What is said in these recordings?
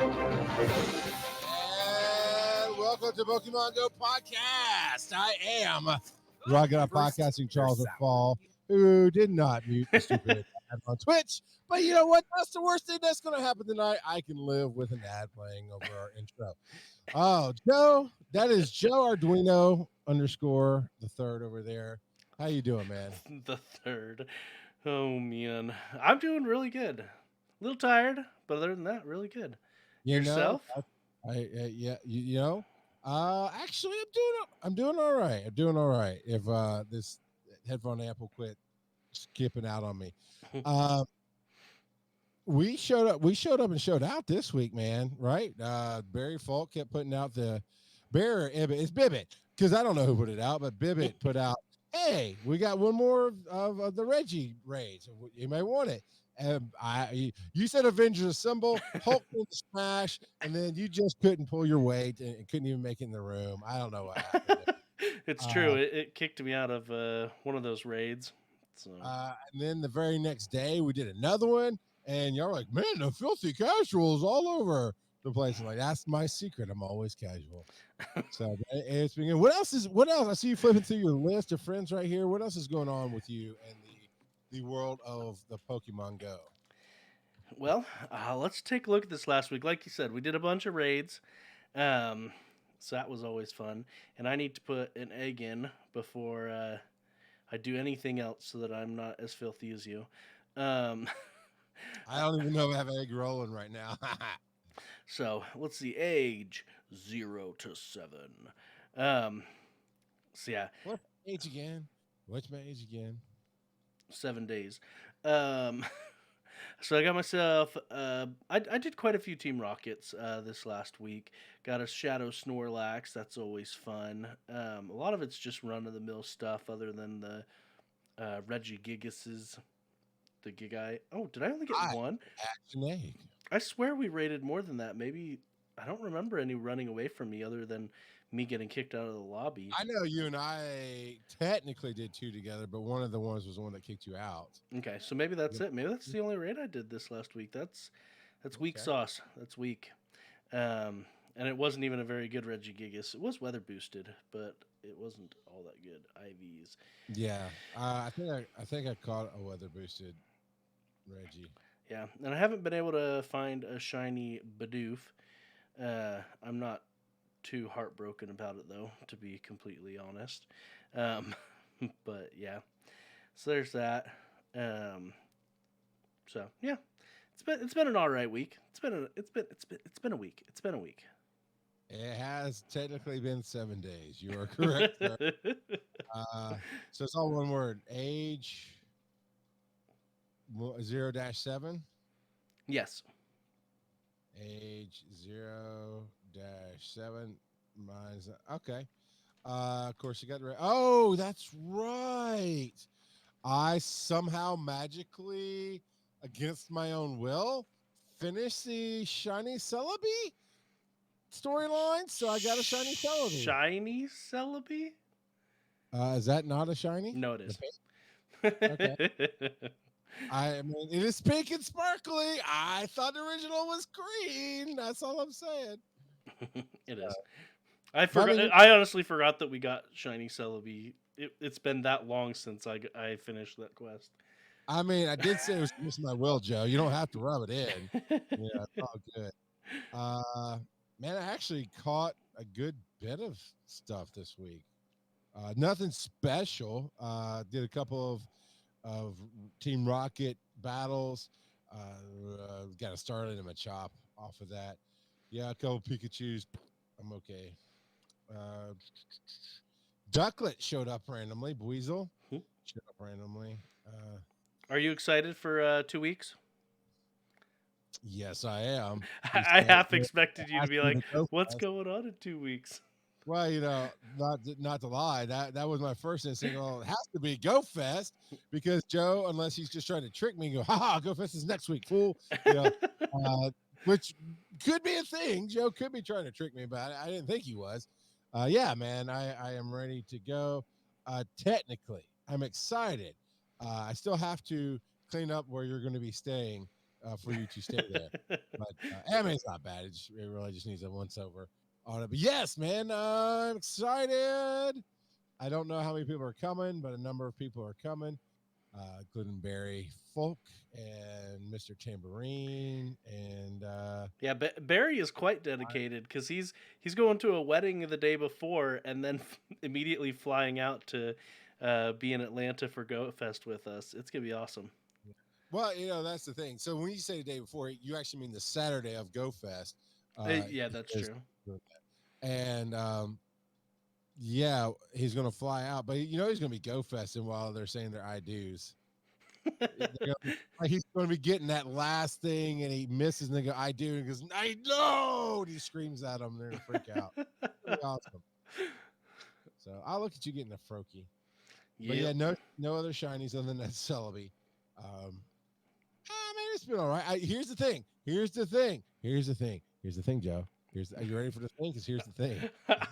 And welcome to Pokémon GO Podcast. I am Rocket Podcasting Charles Fall, who did not mute the stupid ad on Twitch. But you know what? That's the worst thing that's going to happen tonight. I can live with an ad playing over our intro. Oh, Joe, that is Joe Arduino _ the third over there. How you doing, man? The third. Oh, man. I'm doing really good. A little tired, but other than that, really good. You know, Yourself? Actually, I'm doing all right. I'm doing all right. If this headphone amp will quit skipping out on me. We showed up and showed out this week, man. Right? Barry Falk kept putting out the it's Bibbit, because I don't know who put it out, but Bibbit put out, hey, we got one more of the Reggie raids. You may want it. You said Avengers Assemble, Hulk went to Smash, and then you just couldn't pull your weight and couldn't even make it in the room. I don't know what happened. It's true. It kicked me out of one of those raids. So. And then the very next day, we did another one, and y'all were like, man, the filthy casuals all over the place. I'm like, that's my secret. I'm always casual. So it's been good. What else? I see you flipping through your list of friends right here. What else is going on with you and the world of the Pokemon Go? Well, let's take a look at this last week. Like you said, we did a bunch of raids. So that was always fun. And I need to put an egg in before I do anything else so that I'm not as filthy as you. I don't even know if I have an egg rolling right now. So let's see, age 0 to 7. So yeah. What's my age again? 7 days. So I got myself. I did quite a few Team Rockets this last week. Got a Shadow Snorlax. That's always fun. A lot of it's just run of the mill stuff, other than the Regigigases, the Gigai. Oh, did I only get one? I swear we rated more than that. Maybe I don't remember any running away from me other than me getting kicked out of the lobby. I know you and I technically did 2 together, but one of the ones was the one that kicked you out. Okay, so maybe that's it. Maybe that's the only raid I did this last week. That's weak sauce. That's weak. And it wasn't even a very good Regigigas. It was weather boosted, but it wasn't all that good. IVs. Yeah, I think I caught a weather boosted Reggie. Yeah, and I haven't been able to find a shiny Bidoof. I'm not too heartbroken about it, though, to be completely honest. But yeah, so there's that. So yeah, it's been an all right week. It's been a week. It's been a week. It has technically been 7 days. You are correct. So it's all one word. Age 0-7. Yes. Age 0-7 minus. Okay. Of course, you got the. Oh, that's right. I somehow magically, against my own will, finished the shiny Celebi storyline, so I got a shiny Celebi. Shiny Celebi? Is that not a shiny? No, it is. Okay. I mean, it is pink and sparkly. I thought the original was green. That's all I'm saying. It is. I forgot. I honestly forgot that we got shiny Celebi. It's been that long since I finished that quest. I mean, I did say it was against my will, Joe. You don't have to rub it in. Yeah, it's all good. Man, I actually caught a good bit of stuff this week. Nothing special. Did a couple of Team Rocket battles. Got a Starlight and a Machop off of that. Yeah, a couple Pikachus. I'm okay. Ducklet showed up randomly. Buizel showed up randomly. Are you excited for 2 weeks? Yes, I am. I half expected you to be like, "What's going on in 2 weeks?" Well, you know, not to lie, that was my first instinct. Well, it has to be Go Fest, because Joe, unless he's just trying to trick me and go, "Ha, Go Fest is next week, fool." You know, which could be a thing. Joe could be trying to trick me, but I didn't think he was. Yeah, man, I am ready to go. Technically, I'm excited. I still have to clean up where you're going to be staying for you to stay there. But I mean, it's not bad. It really just needs a once over on it. But yes, man, I'm excited. I don't know how many people are coming, but a number of people are coming, including Barry Folk and Mr. Tambourine. And Yeah, Barry is quite dedicated because he's going to a wedding the day before and then immediately flying out to be in Atlanta for Go Fest with us. It's gonna be awesome. well, that's the thing. So when you say the day before, you actually mean the Saturday of Go Fest. Yeah, that's Is true. and yeah, he's going to fly out, but he's going to be Go Festing while they're saying their I do's. Like he's going to be getting that last thing, and he misses, and they go, "I do," and he goes, "I know!" And he screams at them. They're going to freak out. Pretty awesome. So I'll look at you getting a Froakie. But yeah, Yep. no other shinies other than that Celebi. I mean, it's been all right. Here's the thing. Joe. Are you ready for the thing? Because here's the thing.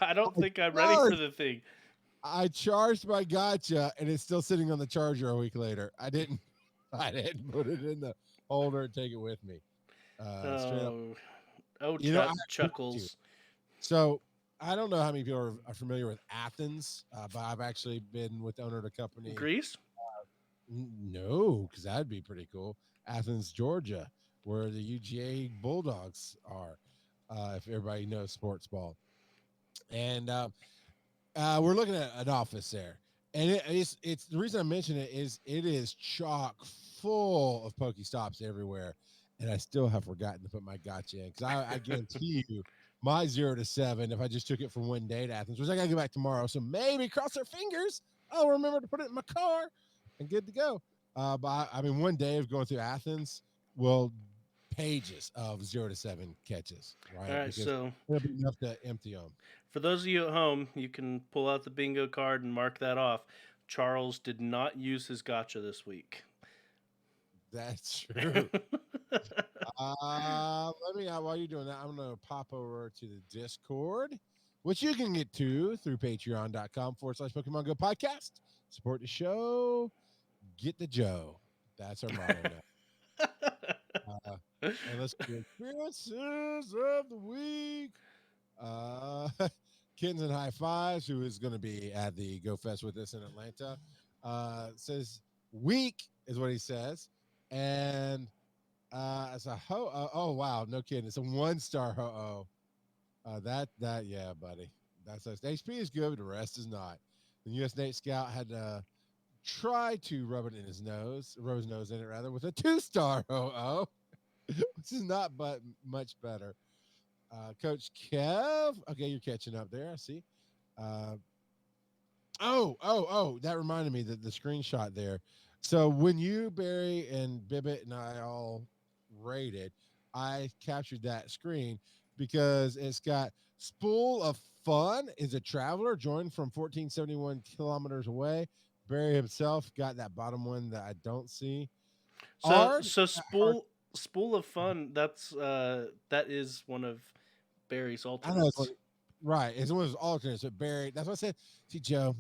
I don't I think I'm ready for charged, the thing. I charged my gotcha, and it's still sitting on the charger a week later. I didn't put it in the holder and take it with me. Straight up. Oh, oh, I agree with you. chuckles. So I don't know how many people are familiar with Athens, but I've actually been with the owner of the company. Greece? No, because that'd be pretty cool. Athens, Georgia, where the UGA Bulldogs are, if everybody knows sports ball. And we're looking at an office there. And it's the reason I mention it is it is chock full of Pokestops everywhere. And I still have forgotten to put my gotcha in because I guarantee you my 0 to 7, if I just took it from one day to Athens, which I got to go back tomorrow. So maybe cross our fingers, I'll remember to put it in my car and good to go. But I mean, one day of going through Athens will pages of 0 to 7 catches, right? All right, Because so it'll be enough to empty them. for those of you at home, you can pull out the bingo card and mark that off. Charles did not use his gotcha this week. That's true. Let me while you're doing that, I'm gonna pop over to the Discord, which you can get to through patreon.com/Pokemon GO Podcast. Support the show, get the Joe. That's our motto now. And let's do experiences of the week. Kittens and High Fives, who is going to be at the Go Fest with us in Atlanta, says week is what he says, and it's a oh wow, no kidding, it's a 1-star that yeah, buddy, that's us. HP is good, but the rest is not. The US Nate Scout had to try to rub it in his nose, rub his nose in it rather, with a 2-star which is not but much better. Coach Kev, okay, you're catching up there, I see. That reminded me that the screenshot there. So when you, Barry, and Bibbit and I all rated, I captured that screen because it's got Spool of Fun is a traveler joined from 1471 kilometers away. Barry himself got that bottom one that I don't see. So spool of fun. That is one of Barry's I know alternates. right. It's one of his alternates, but Barry, that's what I said. See, Joe,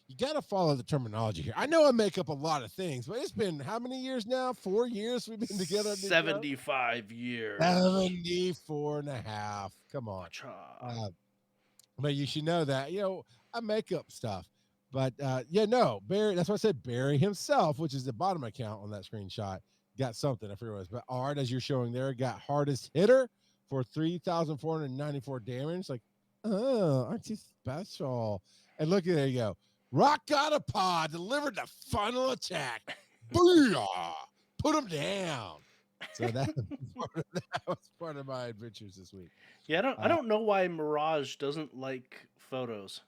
you got to follow the terminology here. I know I make up a lot of things, but it's been how many years now? 4 years we've been together? 75 years. 74 and a half. Come on. But you should know that, I make up stuff. But Barry, that's why I said Barry himself, which is the bottom account on that screenshot, got something. I forget what it was. But Art, as you're showing there, got hardest hitter for 3,494 damage. Like, oh, aren't you special? And look at there you go. Rock got a pod, delivered the final attack. Booyah! Put him down. So that was part of my adventures this week. Yeah, I don't know why Mirage doesn't like photos.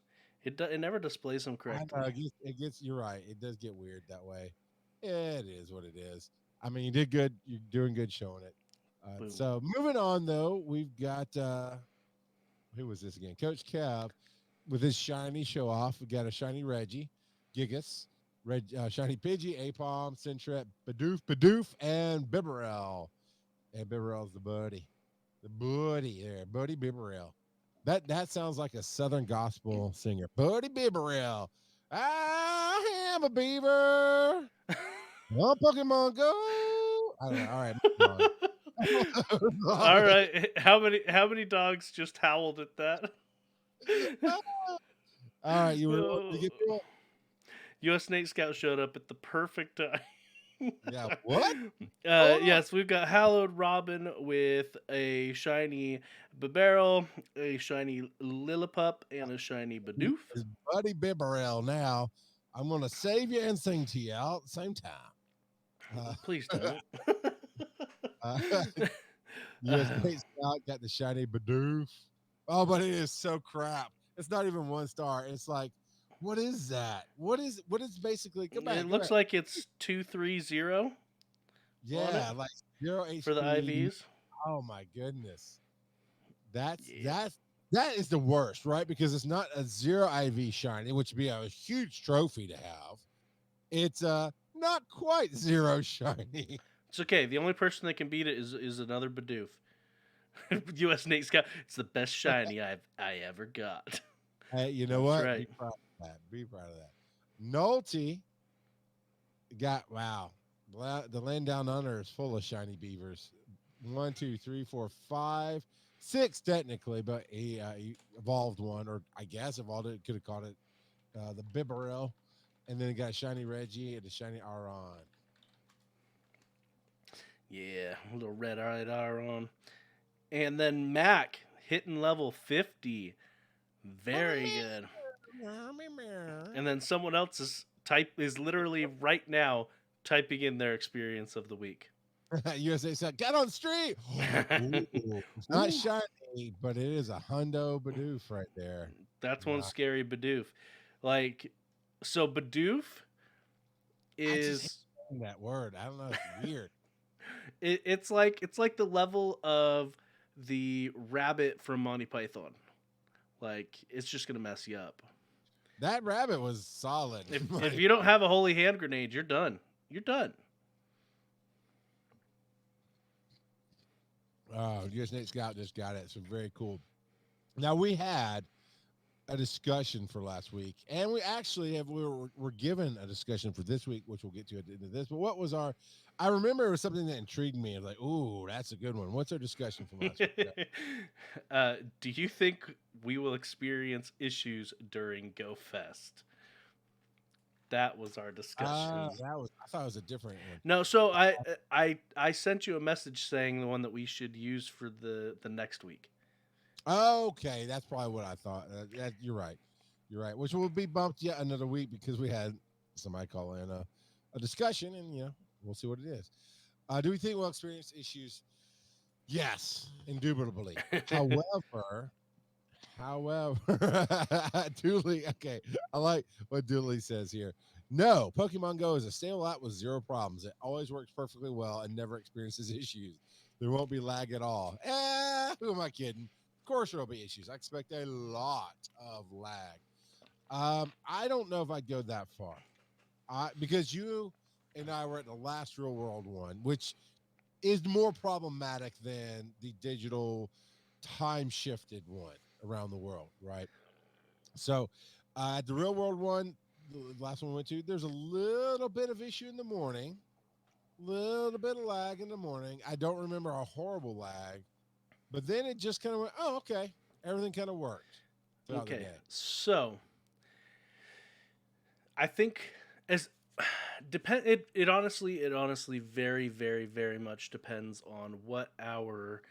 It never displays them correctly. You're right. It does get weird that way. It is what it is. I mean, you did good. You're doing good showing it. So moving on, though, we've got who was this again? Coach Kev with his shiny show off. We got a shiny Reggie, Gigas, shiny Pidgey, Apom, Centret, Bidoof, and Bibarel. And Bibarel's the buddy there, Buddy Bibarel. That sounds like a Southern gospel singer. Buddy Bibarel. I am a beaver. On Pokemon Go. I don't know. All right, moving All on. right. How many dogs just howled at that? All right, you Oh. give me one. U.S. Snake Scout showed up at the perfect time. Yeah, what? Hold on. Yes, we've got Hallowed Robin with a shiny Bibarel, a shiny Lillipup, and a shiny Bidoof. It's Buddy Bibberell now. I'm gonna save you and sing to you all at the same time. Please don't. uh, US Nate Scout got the shiny Bidoof. Oh, but it is so crap. It's not even 1 star. It's like, what is that? What is basically go back, It go looks back. like it's 230 on Yeah, it like 0 for the HP. IVs. Oh my goodness. That's Yeah. that is the worst, right? Because it's not a 0 IV shiny, which would be a huge trophy to have. It's not quite 0 shiny. It's okay. The only person that can beat it is another Bidoof. U.S. Snake Scout. It's the best shiny I ever got. Hey, you know That's what? right. Be proud of that. Be proud of that. Nolte got wow. The land down under is full of shiny beavers. 1, 2, 3, 4, 5, 6 technically, but he evolved one, or I guess evolved it. Could have caught it the Bibarel, and then he got a shiny Reggie and a shiny Aron. Yeah, a little red-eyed Aron. And then Mac hitting level 50. Very good. And then someone else is literally right now typing in their experience of the week. USA said, get on the street. Ooh, it's not shiny, but it is a hundo Bidoof right there. That's one scary Bidoof. Like, so Bidoof is that word. I don't know. It's weird. it's like the level of the rabbit from Monty Python. Like, it's just gonna mess you up. That rabbit was solid. If you don't have a holy hand grenade, you're done. You're done. US Nate Scout just got it. So very cool. Now we had a discussion for last week, and we actually we're given a discussion for this week, which we'll get to at the end of this. But what was I remember it was something that intrigued me. I was like, ooh, that's a good one. What's our discussion from last week? Do you think we will experience issues during Go Fest? That was our discussion. I thought it was a different one. No, so I sent you a message saying the one that we should use for the next week. Okay, that's probably what I thought. You're right. You're right. Which will be bumped yet another week because we had somebody call in a discussion, and we'll see what it is. Do we think we'll experience issues? Yes, indubitably. However, Dooley. Okay, I like what Dooley says here. No, Pokemon Go is a stable app with 0 problems. It always works perfectly well and never experiences issues. There won't be lag at all. Who am I kidding? Of course there will be issues. I expect a lot of lag. I don't know if I'd go that far. Because you and I were at the last real world one, which is more problematic than the digital time shifted one around the world, right? So at the real world one, the last one we went to, there's a little bit of issue in the morning, little bit of lag in the morning. I don't remember a horrible lag, but then it just kind of went, oh, okay. Everything kind of worked. Okay, so I think it honestly very, very, very much depends on what our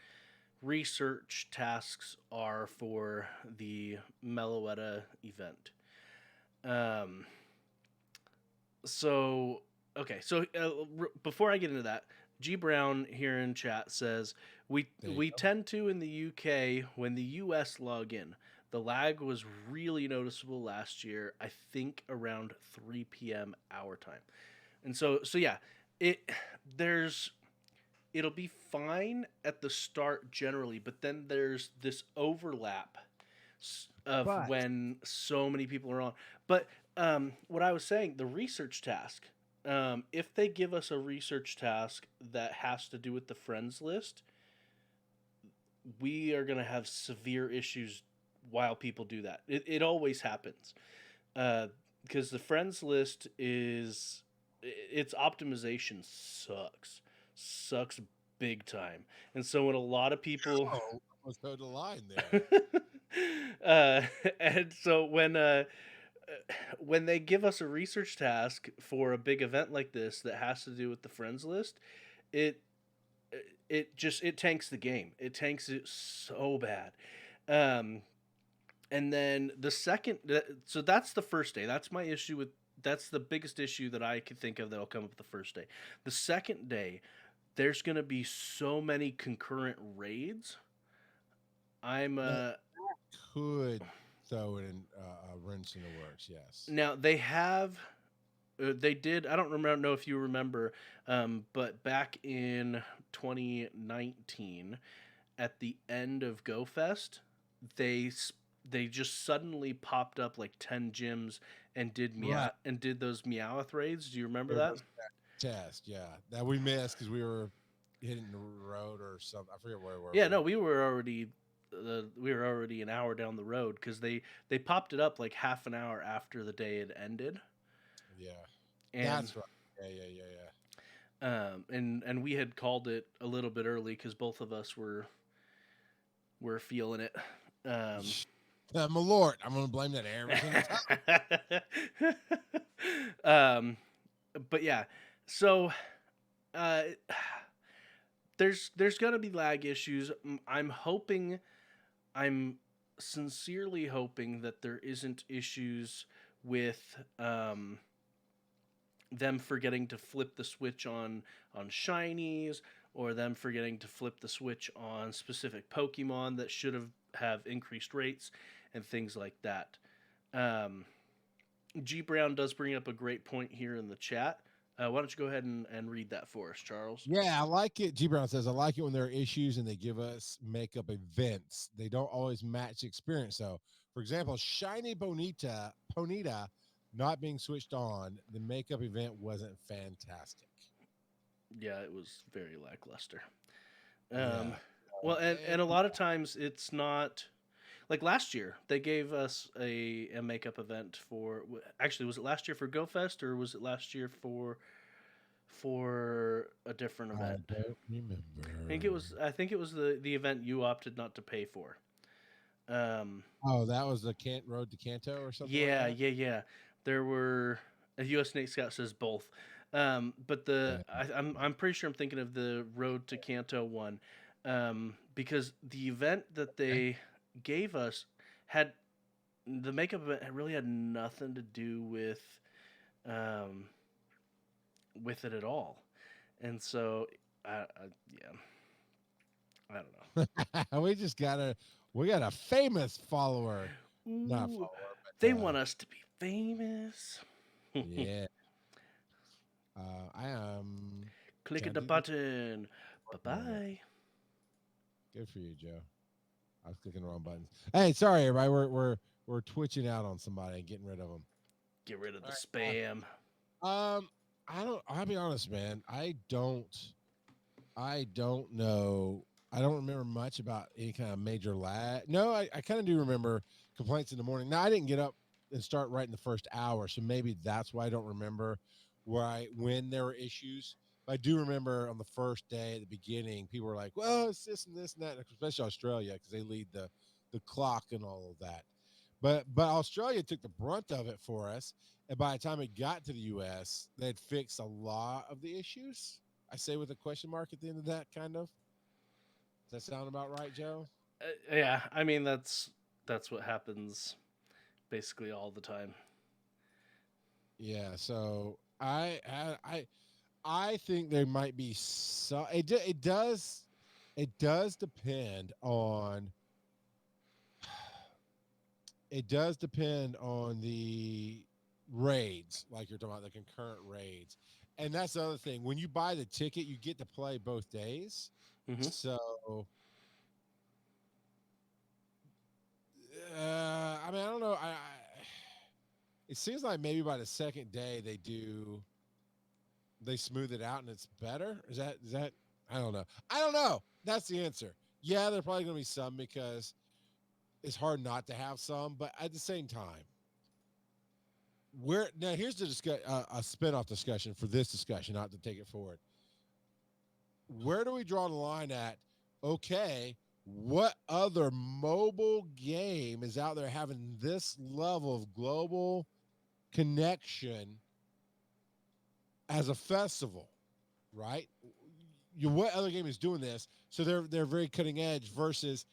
research tasks are for the Meloetta event. Before I get into that, G Brown here in chat says we tend to in the UK when the US log in. The lag was really noticeable last year, I think around 3 p.m. our time. And so yeah, it'll be fine at the start generally, but then there's this overlap of when so many people are on. But what I was saying, the research task, if they give us a research task that has to do with the friends list, we are going to have severe issues while people do that. It always happens. Because the friends list its optimization sucks. sucks big time. And so when a lot of people Oh, almost towed the line there. uh, and so when they give us a research task for a big event like this that has to do with the friends list, it it tanks the game. It tanks it so bad. Um, and then so that's the first day. That's my issue with that's the biggest issue that I could think of that'll come up the first day. The second day, there's gonna be so many concurrent raids. I'm That could throw it in a wrench in the works. Yes. Now they did. I don't remember know if you remember, but back in 2019, at the end of Go Fest, they they just suddenly popped up like 10 gyms and Right. did those Meowth raids. Do you remember There that? was that test. Yeah, that we missed because we were hitting the road or something. I forget where we were. Yeah, no, we were already an hour down the road because they popped it up like half an hour after the day had ended, Yeah, and that's right. Yeah. and we had called it a little bit early because both of us were feeling it. Um, Malort. I'm gonna blame that every single time. um, but yeah, so uh, there's gonna be lag issues. I'm sincerely hoping that there isn't issues with them forgetting to flip the switch on shinies, or them forgetting to flip the switch on specific Pokemon that should have increased rates and things like that. Um, G Brown does bring up a great point here in the chat. Why don't you go ahead and read that for us, Charles? Yeah, I like it. G Brown says I like it when there are issues and they give us makeup events. They don't always match experience. So, for example, Shiny Ponita not being switched on, the makeup event wasn't fantastic. Yeah, it was very lackluster. Um, Yeah. well, Eh, and a lot of times it's not like last year they gave us a makeup event for actually was it last year for Go Fest or was it last year for a different I event? don't remember. I think it was the event you opted not to pay for. Um, Oh, that was the Road to Kanto or something like yeah, that. yeah, yeah. There were a U.S. Snake Scout says both, but Yeah. I'm pretty sure I'm thinking of the Road to Kanto one, because the event that Okay. they gave us had the makeup event really had nothing to do um, with it at all, and so yeah, I don't we got a famous follower, know. not Ooh, follower, but they want us to be famous. yeah. I am Click the dun, button. Bye working on it. bye. Good for you, Joe. I was clicking the wrong buttons. Hey, sorry, everybody. We're twitching out on somebody and getting rid of them. Get rid of All the right. spam. I don't. I'll be honest, man. I don't know. I don't remember much about any kind of major lag. No, I kind of do remember complaints in the morning. Now I didn't get up and start right in the first hour, so maybe that's why I don't remember when there were issues. But I do remember on the first day at the beginning, people were like, "Well, it's this and this and that," especially Australia because they lead the clock and all of that. But Australia took the brunt of it for us, and by the time it got to the U.S., they'd fixed a lot of the issues. I say with a question mark at the end of that, kind of. Does that sound about right, Joe? Yeah, I mean that's what happens basically all the time. Yeah. So I think there might be some. It does depend on the raids, like you're talking about the concurrent raids, and that's the other thing. When you buy the ticket, you get to play both days. Hmm. So I mean, I don't know. It seems like maybe by the second day they smooth it out and it's better. Is that I don't know. I don't know. That's the answer. Yeah, there probably going to be some because it's hard not to have some, but at the same time, here's the a spin-off discussion for this discussion, not to take it forward. where do we draw the line at? Okay, what other mobile game is out there having this level of global connection as a festival, right? What other game is doing this? So they're very cutting edge versus,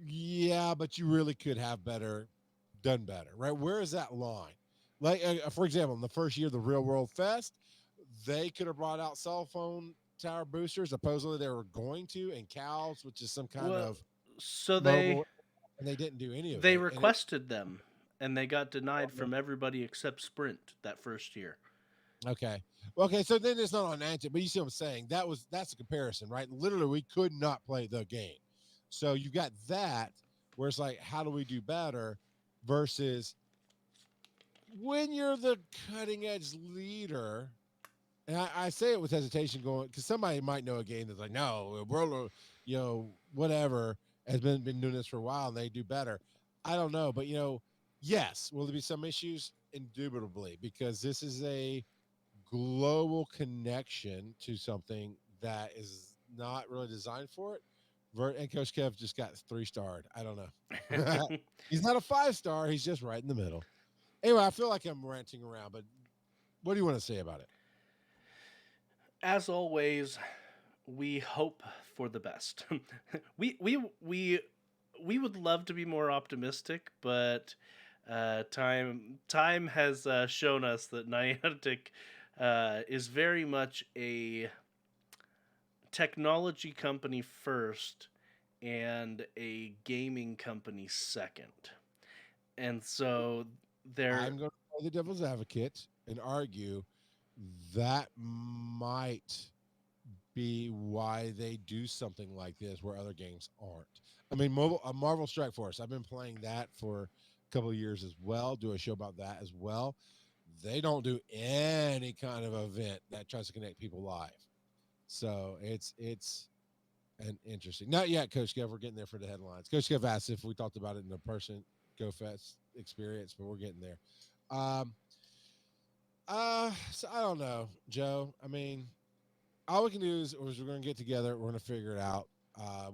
yeah, but you really could have done better, right? Where is that line? Like, for example, in the first year of the Real World Fest, they could have brought out cell phone tower boosters. Supposedly they were going to, and cows, which is some kind Well, of so mobile, and they didn't do any of they it. And it, requested them, and they got denied from everybody except Sprint that first year. okay, okay, so then it's not on Niantic, but you see what I'm saying? That's a comparison, right? Literally, we could not play the game. So you got that where it's like, how do we do better? Versus when you're the cutting edge leader, and I say it with hesitation, going because somebody might know a game that's like, no, world, whatever has been doing this for a while and they do better. I don't know, but yes, will there be some issues? Indubitably, because this is a global connection to something that is not really designed for it. And Coach Kev just got 3-starred. I don't know. He's not a 5-star. He's just right in the middle. Anyway, I feel like I'm ranting around, but what do you want to say about it? As always, we hope for the best. We would love to be more optimistic, but time has shown us that Niantic is very much a technology company first and a gaming company second. And so I'm they're going to play the devil's advocate and argue that might be why they do something like this where other games aren't. I mean, Marvel Strike Force, I've been playing that for a couple of years as well, do a show about that as well. They don't do any kind of event that tries to connect people live. So it's an interesting. Not yet, Coach Kev. We're getting there for the headlines. Coach Kev asked if we talked about it in the person Go Fest experience, but we're getting there. Um, so I don't know, Joe. I mean, all we can do is we're going to get together. We're going to figure it out.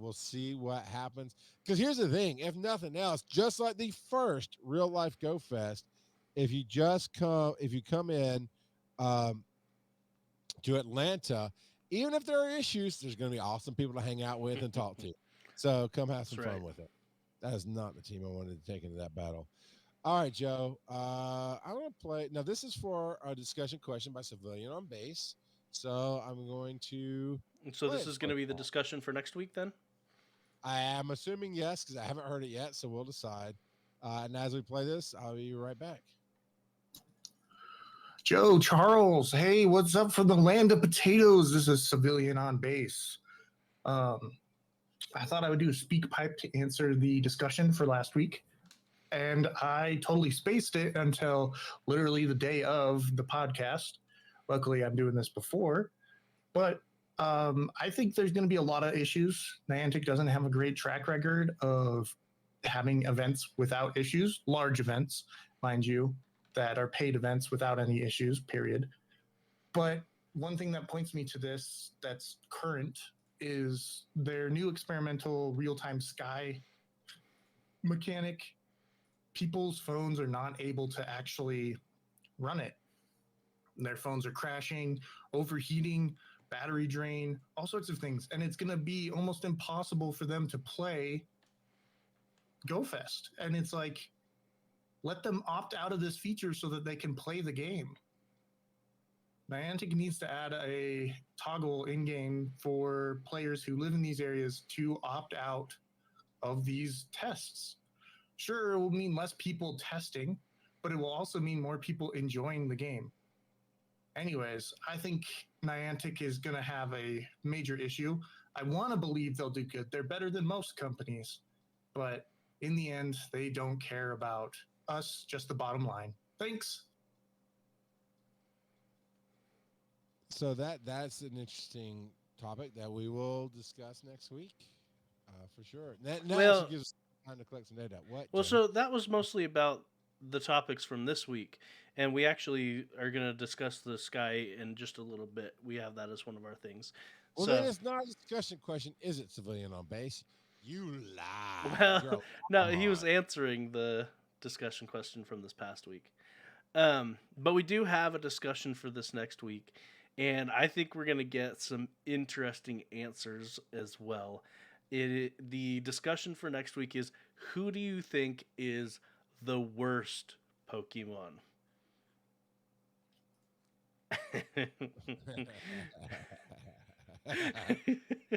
We'll see what happens. Because here's the thing: if nothing else, just like the first real life Go Fest, if you come in um, to Atlanta, even if there are issues, there's going to be awesome people to hang out with and talk to. So come have some That's right. fun with it. That is not the team I wanted to take into that battle. All right, Joe. I'm going to play. Now, this is for a discussion question by Civilian on Base. So I'm going to So play this it is going for to be the you. discussion for next week then? I am assuming yes, because I haven't heard it yet. So we'll decide. And as we play this, I'll be right back. Joe, Charles, hey, what's up from the land of potatoes? This is Civilian on Base. I thought I would do a speak pipe to answer the discussion for last week. And I totally spaced it until literally the day of the podcast. Luckily, I'm doing this before. But I think there's going to be a lot of issues. Niantic doesn't have a great track record of having events without issues, large events, mind you, that are paid events without any issues, period. But one thing that points me to this that's current is their new experimental real-time sky mechanic. People's phones are not able to actually run it. Their phones are crashing, overheating, battery drain, all sorts of things. And it's going to be almost impossible for them to play GoFest. And it's like, let them opt out of this feature so that they can play the game. Niantic needs to add a toggle in-game for players who live in these areas to opt out of these tests. Sure, it will mean less people testing, but it will also mean more people enjoying the game. Anyways, I think Niantic is going to have a major issue. I want to believe they'll do good. They're better than most companies, but in the end, they don't care about us, just the bottom line. Thanks. So that's an interesting topic that we will discuss next week, for sure. That actually Well, gives us time to collect some data. What, well, Joe? so that was mostly about the topics from this week, and we actually are going to discuss the sky in just a little bit. We have that as one of our things. Well, So, then it's not a discussion question. Is it civilian on base? You lied. You're well, no, a he was lie. answering the discussion question from this past week. But we do have a discussion for this next week, and I think we're going to get some interesting answers as well. The discussion for next week is, who do you think is the worst Pokemon?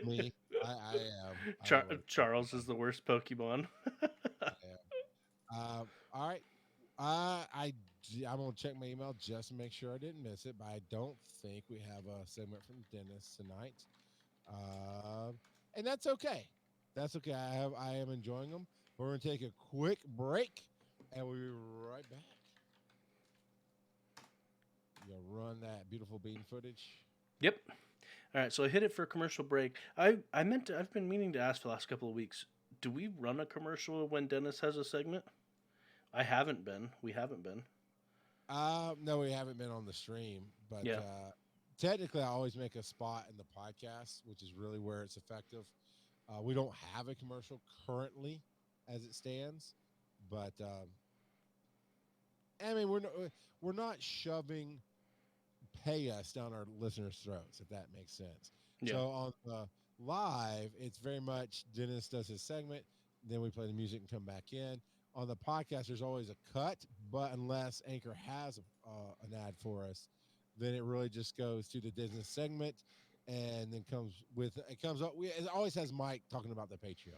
Me, I am. I'm the worst. Charles is the worst Pokemon. I am. All right. I'm gonna check my email just to make sure I didn't miss it, but I don't think we have a segment from Dennis tonight. And that's okay. That's okay. I am enjoying them. We're gonna take a quick break, and we'll be right back. You gonna run that beautiful bean footage? Yep. All right, so I hit it for a commercial break. I've been meaning to ask for the last couple of weeks. Do we run a commercial when Dennis has a segment? I haven't been. We haven't been. No, we haven't been on the stream, but Yeah. Technically, I always make a spot in the podcast, which is really where it's effective. We don't have a commercial currently, as it stands, but I mean, we're not shoving pay us down our listeners' throats, if that makes sense. Yeah. So on the live, it's very much Dennis does his segment, then we play the music and come back in. On the podcast, there's always a cut, but unless Anchor has an ad for us, then it really just goes to the Disney segment, and then comes up. It always has Mike talking about the Patreon,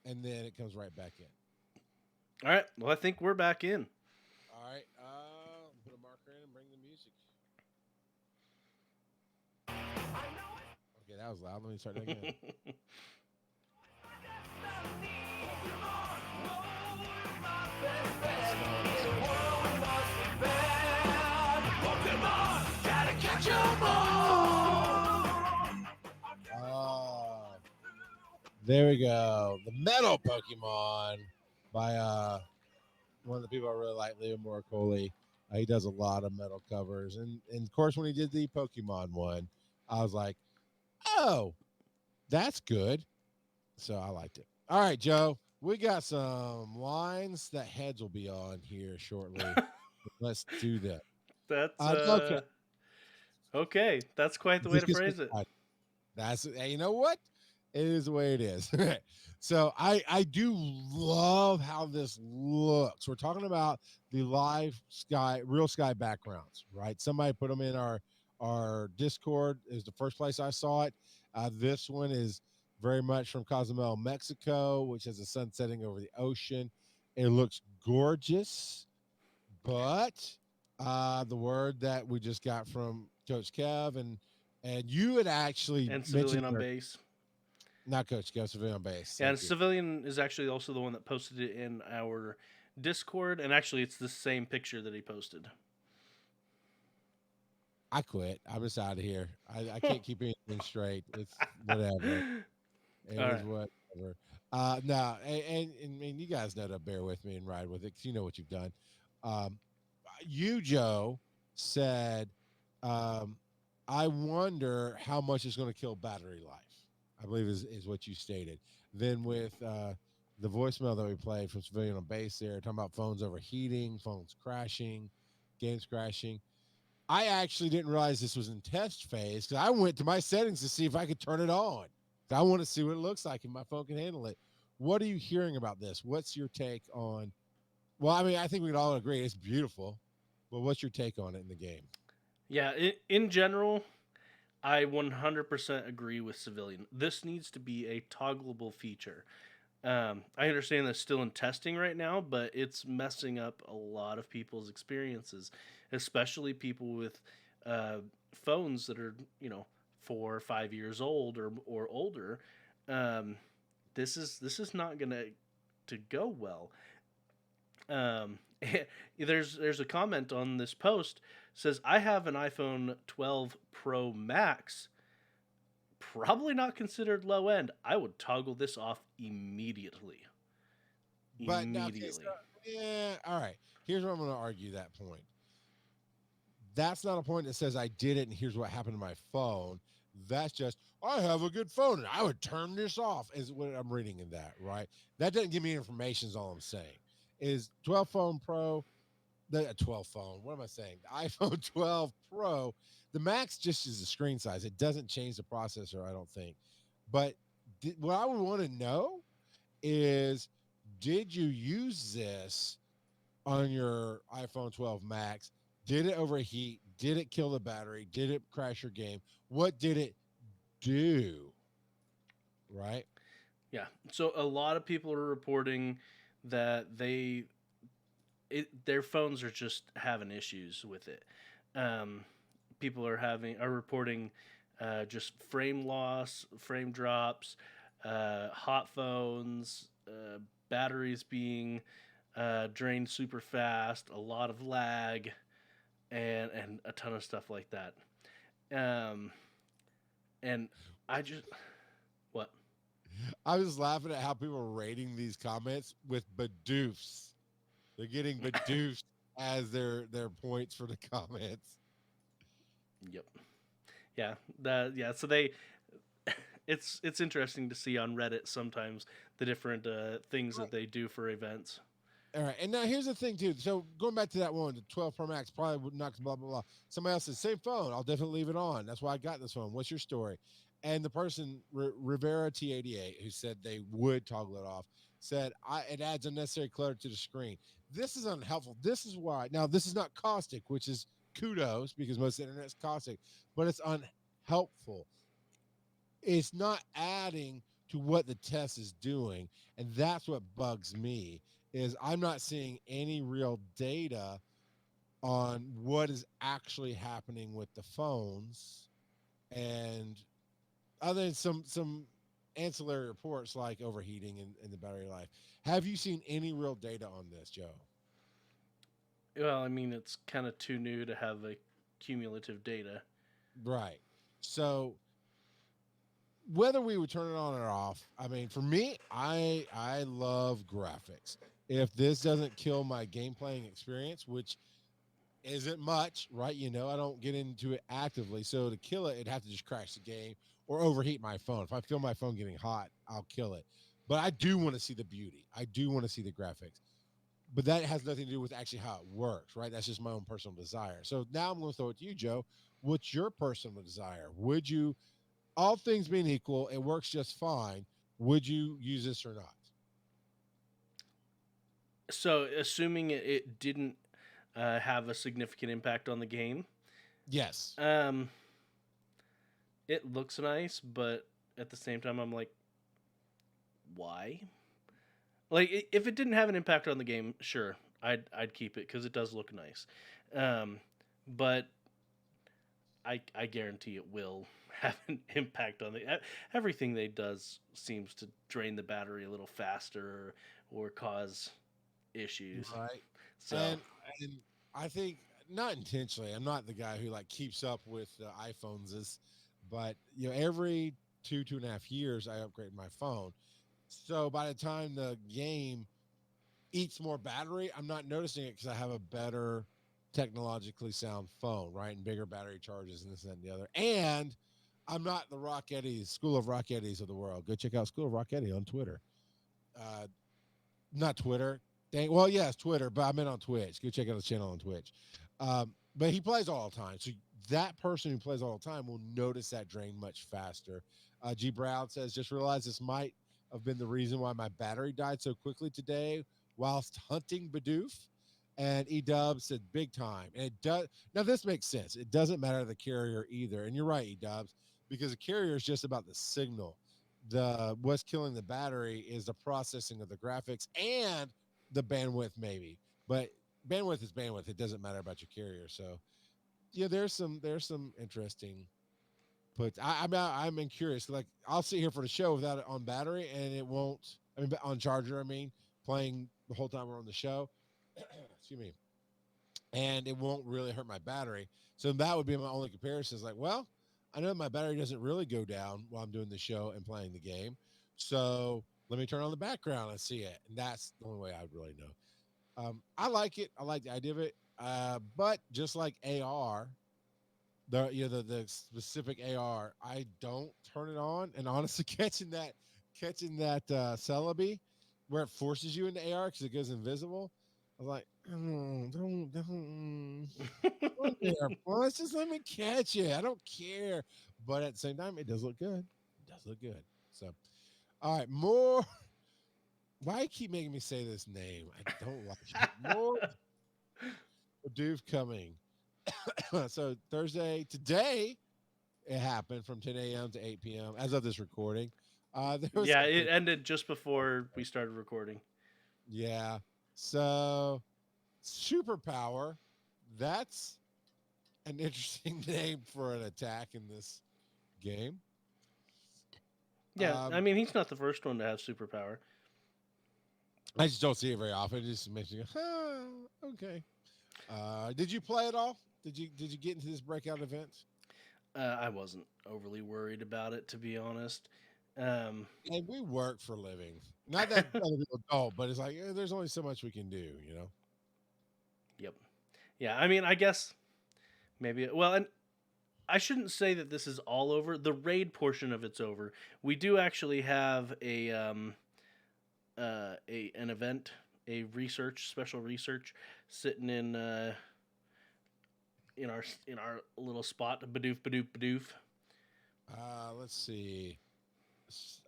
and then it comes right back in. All right. Well, I think we're back in. All right. Put a marker in and bring the music. Okay, that was loud. Let me start that again. There we go. The Metal Pokemon by one of the people I really like, Leo Moricoli. He does a lot of metal covers. And of course, when he did the Pokemon one, I was like, oh, that's good. So I liked it. All right, Joe, we got some lines that heads will be on here shortly. Let's do that. That's okay. Okay. That's quite the way to phrase it. That's you know what? It is the way it is. So I do love how this looks. We're talking about the live sky, real sky backgrounds, right? Somebody put them in our Discord. Is the first place I saw it. This one is very much from Cozumel, Mexico, which has the sun setting over the ocean. It looks gorgeous, but the word that we just got from Coach Kev and you had actually And Civilian on mentioned Base. not Coach Kev, Civilian on Base. Yeah, and Civilian is actually also the one that posted it in our Discord, and actually it's the same picture that he posted. I quit. I'm just out of here. I can't keep anything straight. It's whatever. It is whatever. No, and you guys know to bear with me and ride with it because you know what you've done. You, Joe, said, I wonder how much is going to kill battery life. I believe is what you stated. Then with the voicemail that we played from Civilian on Base there, talking about phones overheating, phones crashing, games crashing. I actually didn't realize this was in test phase because I went to my settings to see if I could turn it on. I want to see what it looks like and my phone can handle it. What are you hearing about this? What's your take on? Well, I mean, I think we can all agree it's beautiful, but what's your take on it in the game? Yeah, in general, I 100% agree with Civilian. This needs to be a toggleable feature. I understand that's still in testing right now, but it's messing up a lot of people's experiences, especially people with phones that are 4 or 5 years old or older. This is not gonna to go well. There's a comment on this post says, I have an iPhone 12 Pro Max, probably not considered low end. I would toggle this off immediately. But now, okay, so, yeah, all right. Here's where I'm going to argue that point. That's not a point that says I did it and here's what happened to my phone. That's just, I have a good phone and I would turn this off, is what I'm reading in that, right? That doesn't give me information, is all I'm saying. Is 12 phone Pro, the 12 phone, what am I saying? The iPhone 12 Pro, the Max just is the screen size. It doesn't change the processor, I don't think. But what I would want to know is, did you use this on your iPhone 12 Max? Did it overheat? Did it kill the battery? Did it crash your game? What did it do? Right? Yeah. So a lot of people are reporting that their phones are just having issues with it. Um, People are reporting just frame loss, frame drops, hot phones, batteries being drained super fast, a lot of lag, and a ton of stuff like that. Um, and I just what? I was laughing at how people are rating these comments with Badoofs. They're getting Badoofs as their points for the comments. Yep. Yeah. So they it's interesting to see on Reddit sometimes the different things that they do for events. All right, and now here's the thing too. So going back to that one, the 12 Pro Max probably would not blah blah blah. Somebody else says same phone. I'll definitely leave it on. That's why I got this phone. What's your story? And the person Rivera T88 who said they would toggle it off said it adds unnecessary clutter to the screen. This is unhelpful. This is why. Now this is not caustic, which is kudos because most of the internet's caustic, but it's unhelpful. It's not adding to what the test is doing, and that's what bugs me, is I'm not seeing any real data on what is actually happening with the phones, and other than some ancillary reports like overheating and the battery life. Have you seen any real data on this, Joe? Well, I mean, it's kind of too new to have a cumulative data. Right. So whether we would turn it on or off, I mean, for me, I love graphics. If this doesn't kill my game playing experience, which isn't much, right? I don't get into it actively. So to kill it, it'd have to just crash the game or overheat my phone. If I feel my phone getting hot, I'll kill it. But I do want to see the beauty. I do want to see the graphics. But that has nothing to do with actually how it works, right? That's just my own personal desire. So now I'm going to throw it to you, Joe. What's your personal desire? Would you, all things being equal, it works just fine. Would you use this or not? So, assuming it didn't have a significant impact on the game, Yes. um, it looks nice, but at the same time, I'm like, why? Like, if it didn't have an impact on the game, sure, I'd keep it because it does look nice. But I guarantee it will have an impact on everything they does seems to drain the battery a little faster or cause issues. Right. So And I think not intentionally. I'm not the guy who like keeps up with iPhones, but every 2.5 years I upgrade my phone. So by the time the game eats more battery, I'm not noticing it because I have a better technologically sound phone, right? And bigger battery charges and this and the other. And I'm not the Rockettes, School of Rockettes of the world. Go check out School of Rocketti on Twitter. Uh, Not Twitter. Dang. Well, yes, Twitter, but I meant on Twitch. Go check out his channel on Twitch. But he plays all the time. So that person who plays all the time will notice that drain much faster. G. Brown says, just realized this might have been the reason why my battery died so quickly today whilst hunting Bidoof. And E-Dubs said, big time. And it does. Now, this makes sense. It doesn't matter the carrier either. And you're right, E-Dubs, because the carrier is just about the signal. What's killing the battery is the processing of the graphics and the bandwidth, maybe. But bandwidth is bandwidth. It doesn't matter about your carrier. So yeah, there's some interesting puts. I'm curious. Like I'll sit here for the show without it on battery, and it won't. I mean, on charger. I mean, playing the whole time we're on the show. Excuse me. And it won't really hurt my battery. So that would be my only comparison. Is like, well, I know my battery doesn't really go down while I'm doing the show and playing the game. So let me turn on the background and see it. And that's the only way I would really know. I like it. I like the idea of it. But just like AR, the specific AR. I don't turn it on, and honestly, catching that Celebi, where it forces you into AR because it goes invisible. I was like, don't go there, boss. Just let me catch it. I don't care. But at the same time, it does look good. It does look good. So, all right, more. Why you keep making me say this name? I don't like it. More Doof coming. So Thursday today, it happened from 10 a.m. to 8 p.m. as of this recording. There was Yeah, it ended just before we started recording. yeah. So superpower. That's an interesting name for an attack in this game. Yeah, I mean, he's not the first one to have superpower. I just don't see it very often. It just makes you go, okay. Did you play at all? Did you get into this breakout event? I wasn't overly worried about it, to be honest. And we work for a living. Not that other people don't, but it's like there's only so much we can do, you know. Yep. Yeah, I mean, I guess maybe. Well, and I shouldn't say that this is all over. The raid portion of it's over. We do actually have an event, a special research, sitting in our little spot. Badoof, badoof, badoof. Let's see.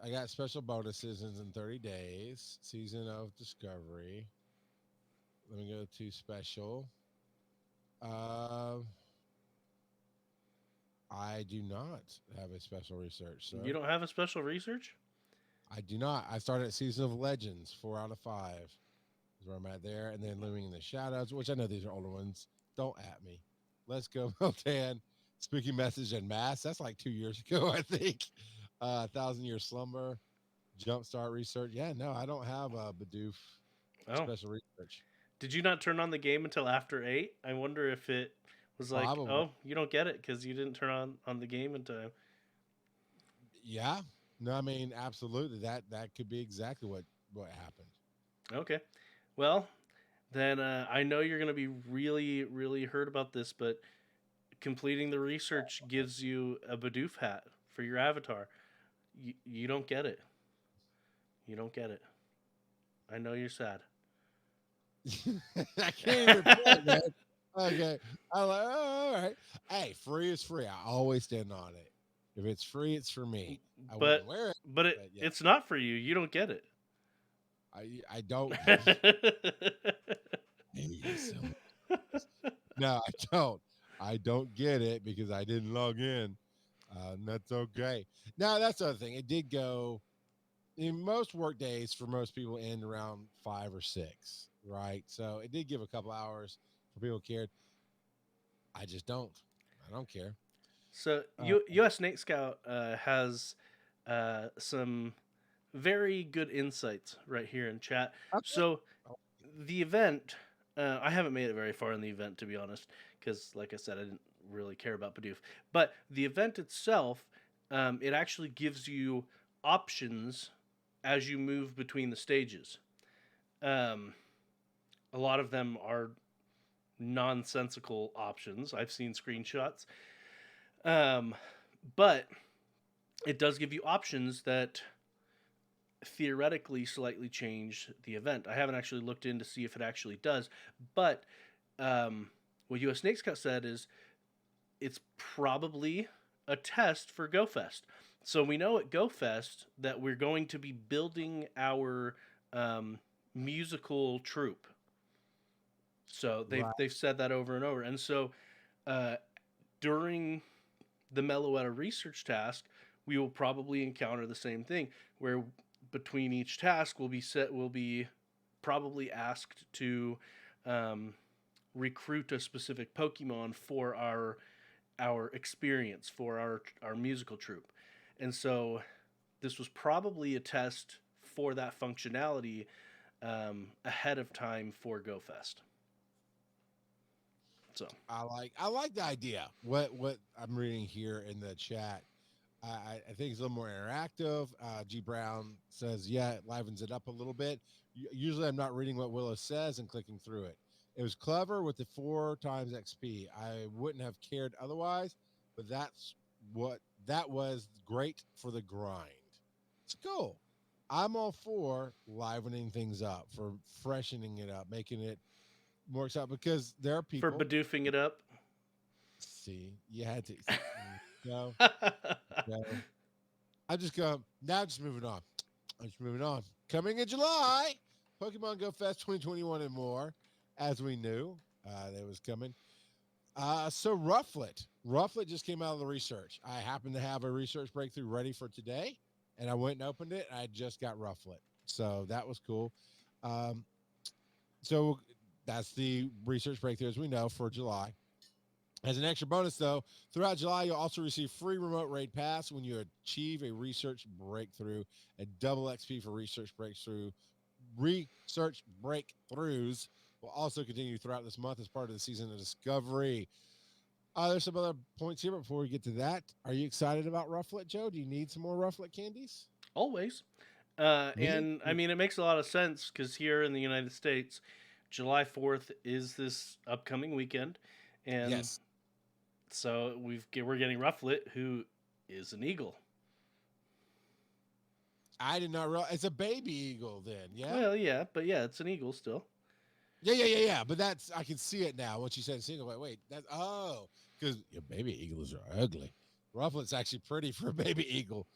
I got special bonuses in 30 days. Season of Discovery. Let me go to special. I do not have a special research, sir. You don't have a special research? I do not. I started at Season of Legends, 4 out of 5 is where I'm at there. And then Living in the Shadows, which I know these are older ones. Don't at me. Let's go, Miltan. Spooky Message and Mass. That's like 2 years ago, I think. 1,000-Year Slumber. Jumpstart Research. Yeah, no, I don't have a Bidoof special research. Did you not turn on the game until after 8? I wonder if it was like, Probably. oh, you don't get it because you didn't turn on the game in time. Yeah. No, I mean, absolutely. That could be exactly what happened. Okay. Well, then I know you're going to be really, really hurt about this, but completing the research gives you a Bidoof hat for your avatar. You don't get it. You don't get it. I know you're sad. I can't even play, man. Okay. I'm like, oh, all right. Hey, free is free. I always stand on it. If it's free, it's for me. I wouldn't wear it. But yeah. It's not for you. You don't get it. I don't. No, I don't. I don't get it because I didn't log in. And that's okay. Now, that's the other thing. It did go in most work days for most people end around 5 or 6, right? So it did give a couple hours for people who cared. I just don't. I don't care. So US Snake Scout has some very good insights right here in chat. Okay. So the event, I haven't made it very far in the event, to be honest, because like I said, I didn't really care about Bidoof. But the event itself, it actually gives you options as you move between the stages. A lot of them are nonsensical options. I've seen screenshots. But it does give you options that theoretically slightly change the event. I haven't actually looked in to see if it actually does, but what US Snake Scout said is it's probably a test for GoFest. So we know at GoFest that we're going to be building our musical troupe. So they've said that over and over. And so during the Meloetta research task, we will probably encounter the same thing, where between each task we'll be probably asked to recruit a specific Pokemon for our experience, for our musical troupe. And so this was probably a test for that functionality ahead of time for GoFest. So I like the idea. What I'm reading here in the chat, I think it's a little more interactive. G Brown says, yeah, it livens it up a little bit. Usually I'm not reading what Willow says and clicking through it. It was clever with the 4 times XP. I wouldn't have cared otherwise. but that was great for the grind. It's cool. I'm all for livening things up, for freshening it up, making it more exciting because there are For people. Bidoofing it up. See, you had to. No, no. I just go now. Just moving on. I'm just moving on. Coming in July, Pokemon Go Fest 2021 and more, as we knew that was coming. So Rufflet just came out of the research. I happened to have a research breakthrough ready for today, and I went and opened it. I just got Rufflet, so that was cool. Um, so that's the research breakthrough, as we know, for July. As an extra bonus, though, throughout July, you'll also receive free remote raid pass when you achieve a research breakthrough and double XP for research breakthrough. Research breakthroughs will also continue throughout this month as part of the season of discovery. There's some other points here, but before we get to that, are you excited about Rufflet, Joe? Do you need some more Rufflet candies? Always. Me? And I mean, it makes a lot of sense because here in the United States, July 4th is this upcoming weekend. And Yes. so we're getting Rufflet, who is an eagle. I did not realize it's a baby eagle then, yeah? Well, yeah, but yeah, it's an eagle still. Yeah. But that's I can see it now. Once you said single, wait, that's because your baby eagles are ugly. Rufflet's actually pretty for a baby eagle.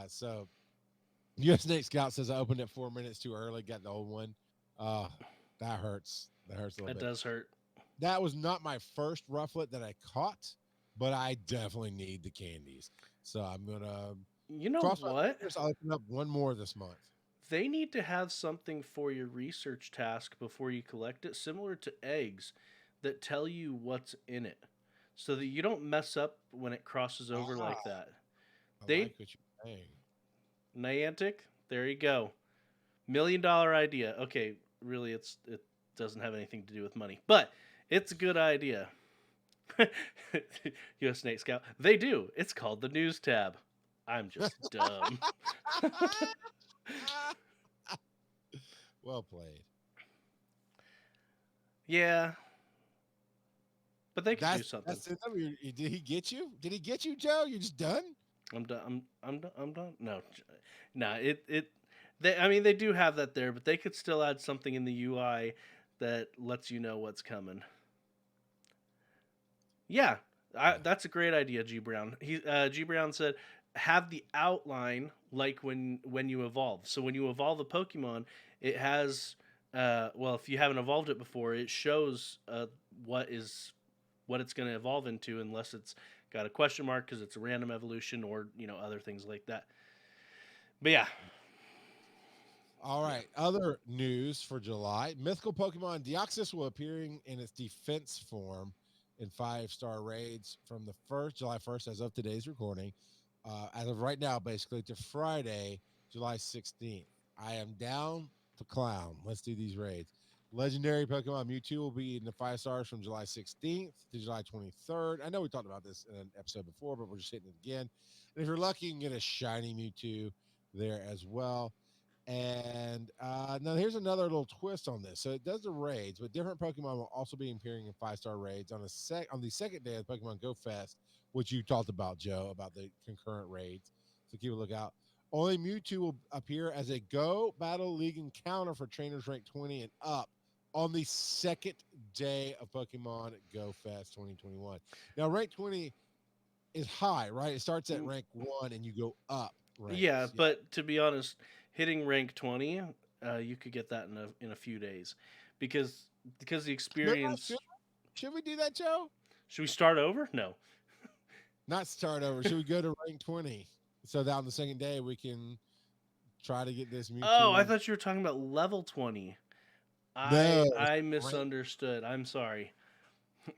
So U.S. Snake Scout says I opened it 4 minutes too early, got the old one. That hurts. That hurts a little That bit. does hurt. That was not my first Rufflet that I caught, but I definitely need the candies. So I'm gonna You know cross my what? fingers. I'll open up one more this month. They need to have something for your research task before you collect it, similar to eggs, that tell you what's in it, so that you don't mess up when it crosses over like that. I They like what you're saying. Niantic, there you go. $1 million idea. Okay, really, it doesn't have anything to do with money, but it's a good idea. U.S. Snake Scout, they do. It's called the news tab. I'm just dumb. Well played. Yeah, but they could do That's something. that's it. Did he get you? Did he get you, Joe? You just done? I'm done. I'm done. I'm done. No. It. I mean, they do have that there, but they could still add something in the UI that lets you know what's coming. Yeah, that's a great idea, G Brown. G Brown said have the outline like when you evolve. So when you evolve a Pokemon, it has well, if you haven't evolved it before, it shows what it's going to evolve into, unless it's got a question mark because it's a random evolution or other things like that. But yeah. All right. Other news for July: mythical Pokemon Deoxys will appearing in its defense form in 5-star raids from the July 1st, as of today's recording. As of right now, basically to Friday, July 16th. I am down to clown. Let's do these raids. Legendary Pokemon Mewtwo will be in the 5 stars from July 16th to July 23rd. I know we talked about this in an episode before, but we're just hitting it again. And if you're lucky, you can get a shiny Mewtwo there as well. And now here's another little twist on this. So it does the raids, but different Pokemon will also be appearing in 5-star raids on the second day of the Pokemon Go Fest, which you talked about, Joe, about the concurrent raids. So keep a lookout. Only Mewtwo will appear as a Go Battle League encounter for trainers ranked 20 and up on the second day of Pokemon Go Fest 2021. Now, rank 20 is high, right? It starts at rank 1 and you go up. Ranks. Yeah, but to be honest, hitting rank 20, you could get that in a few days, because the experience. Should we do that, Joe? Should we start over? No. Not start over. Should we go to rank 20 so that on the second day we can try to get this Mewtwo? Oh, I thought you were talking about level 20. I misunderstood. I'm sorry.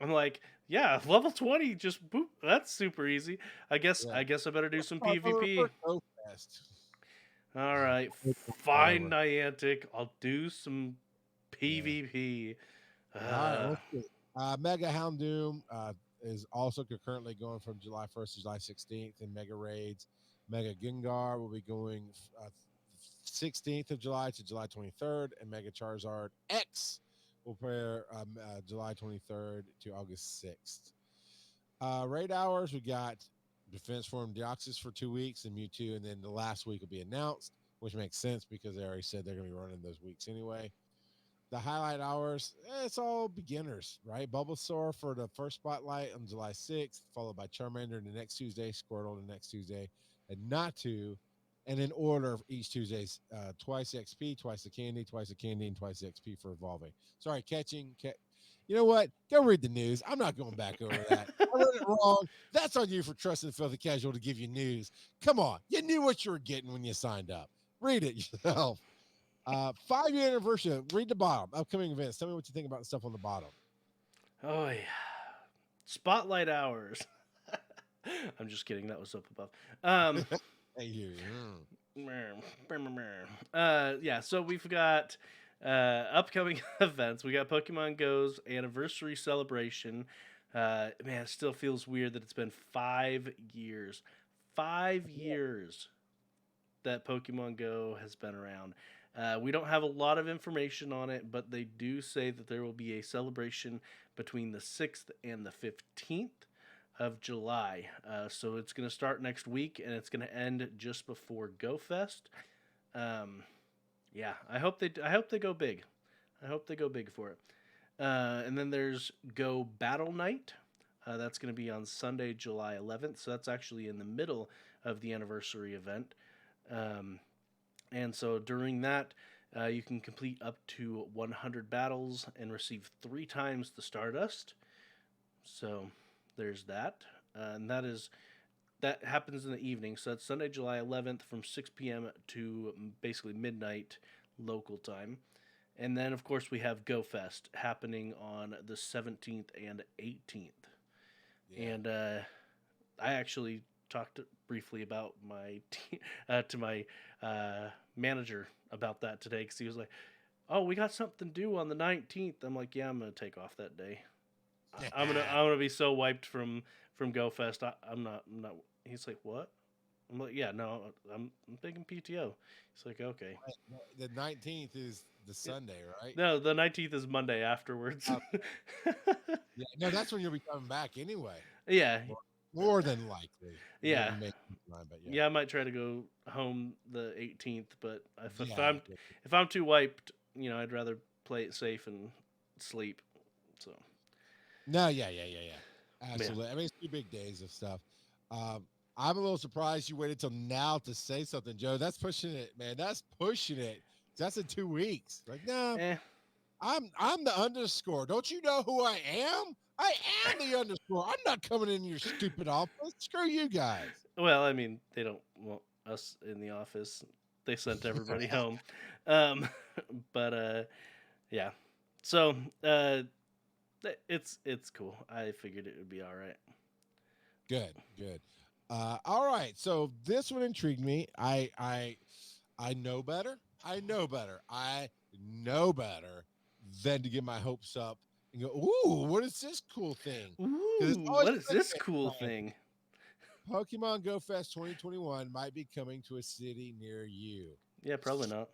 I'm like, yeah, level 20, just boop. That's super easy. I guess I better do some PvP. All right, fine, Niantic. I'll do some PvP. All right, Mega Houndoom is also concurrently going from July 1st to July 16th in Mega Raids. Mega Gengar will be going 16th of July to July 23rd, and Mega Charizard X will pair July 23rd to August 6th. Raid hours, we got Defense Form Deoxys for 2 weeks and Mewtwo, and then the last week will be announced, which makes sense because they already said they're going to be running those weeks anyway. The highlight hours, it's all beginners, right? Bulbasaur for the first spotlight on July 6th, followed by Charmander the next Tuesday, Squirtle the next Tuesday, and Natu. And in order of each Tuesday's twice XP, twice the candy, and twice the XP for evolving. Sorry, catching. You know what? Go read the news. I'm not going back over that. I read it wrong. That's on you for trusting the Filthy Casual to give you news. Come on. You knew what you were getting when you signed up. Read it yourself. 5-year anniversary. Read the bottom. Upcoming events. Tell me what you think about the stuff on the bottom. Oh, yeah. Spotlight hours. I'm just kidding. That was up above. Hey, you. Yeah, so we've got upcoming events. We got Pokemon Go's anniversary celebration. Man, it still feels weird that it's been 5 years. 5 years that Pokemon Go has been around. We don't have a lot of information on it, but they do say that there will be a celebration between the 6th and the 15th of July. So it's going to start next week, and it's going to end just before Go Fest. Yeah, I hope they go big. I hope they go big for it. And then there's Go Battle Night. That's going to be on Sunday, July 11th. So that's actually in the middle of the anniversary event. And so during that, you can complete up to 100 battles and receive 3 times the Stardust. So there's that. And that happens in the evening. So that's Sunday, July 11th from 6 p.m. to basically midnight local time. And then, of course, we have Go Fest happening on the 17th and 18th. Yeah. And I actually talked briefly about to my manager about that today, because he was like, "Oh, we got something due on the 19th." I'm like, "Yeah, I'm gonna take off that day. I'm gonna be so wiped from Go Fest. I'm not. He's like, "What?" I'm like, "Yeah, no, I'm taking PTO." He's like, "Okay." The 19th is the Sunday, right? No, the 19th is Monday afterwards. Yeah, no, that's when you'll be coming back anyway. Yeah. More than likely. Yeah. But yeah, I might try to go home the 18th, but if I'm too wiped, I'd rather play it safe and sleep. So. No, yeah. Absolutely. Yeah. I mean, it's 2 big days of stuff. I'm a little surprised you waited till now to say something, Joe. That's pushing it, man. That's pushing it. That's in 2 weeks. Like, no, I'm the underscore. Don't you know who I am? I am the underscore. I'm not coming in your stupid office. Screw you guys. Well, I mean, they don't want us in the office. They sent everybody home. But yeah. So it's cool. I figured it would be all right. Good. All right. So this one intrigued me. I know better. I know better than to get my hopes up and go, ooh, what is this cool thing? Ooh, what is this cool thing? Pokemon Go Fest 2021 might be coming to a city near you. Yeah, probably not.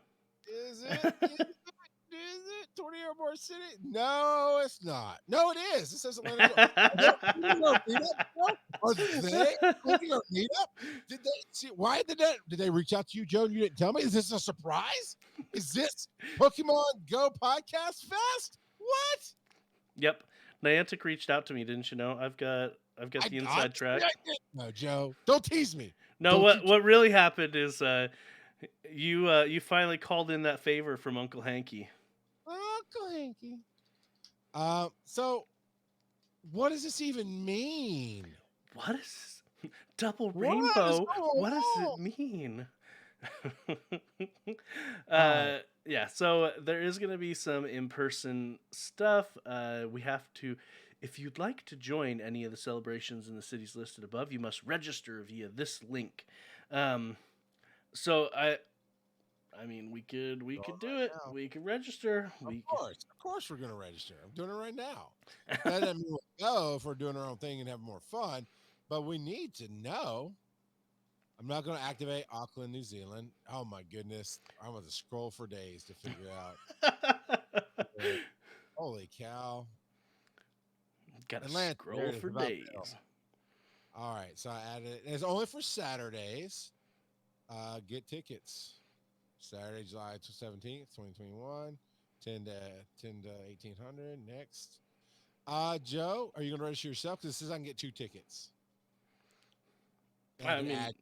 Is it? Is it 20 or more city? No, it's not. No, it is. It says Atlanta. Are they including our meetup? Did they see? Why did they reach out to you, Joe? And you didn't tell me. Is this a surprise? Is this Pokemon Go Podcast Fest? What? Yep. Niantic reached out to me, didn't you know? I've got the inside track. No, Joe, don't tease me. No, what really happened is you finally called in that favor from Uncle Hanky. Uncle Hanky. So what does this even mean? What is double rainbow? What does it mean? Yeah, so there is going to be some in-person stuff. We have to, if you'd like to join any of the celebrations in the cities listed above, you must register via this link. So I mean, we could do it. Now. We could register. Of course, we're going to register. I'm doing it right now. That doesn't mean we'll go if we're doing our own thing and have more fun, but we need to know. I'm not going to activate Auckland, New Zealand. Oh my goodness, I'm going to scroll for days to figure out. Holy cow! Got to scroll for days. All right, so I added it. It's only for Saturdays. Get tickets. Saturday, July 17th, 2021, 10 to 1800. Next. Joe, are you going to register yourself? Because it says I can get 2 tickets. And I can mean, add.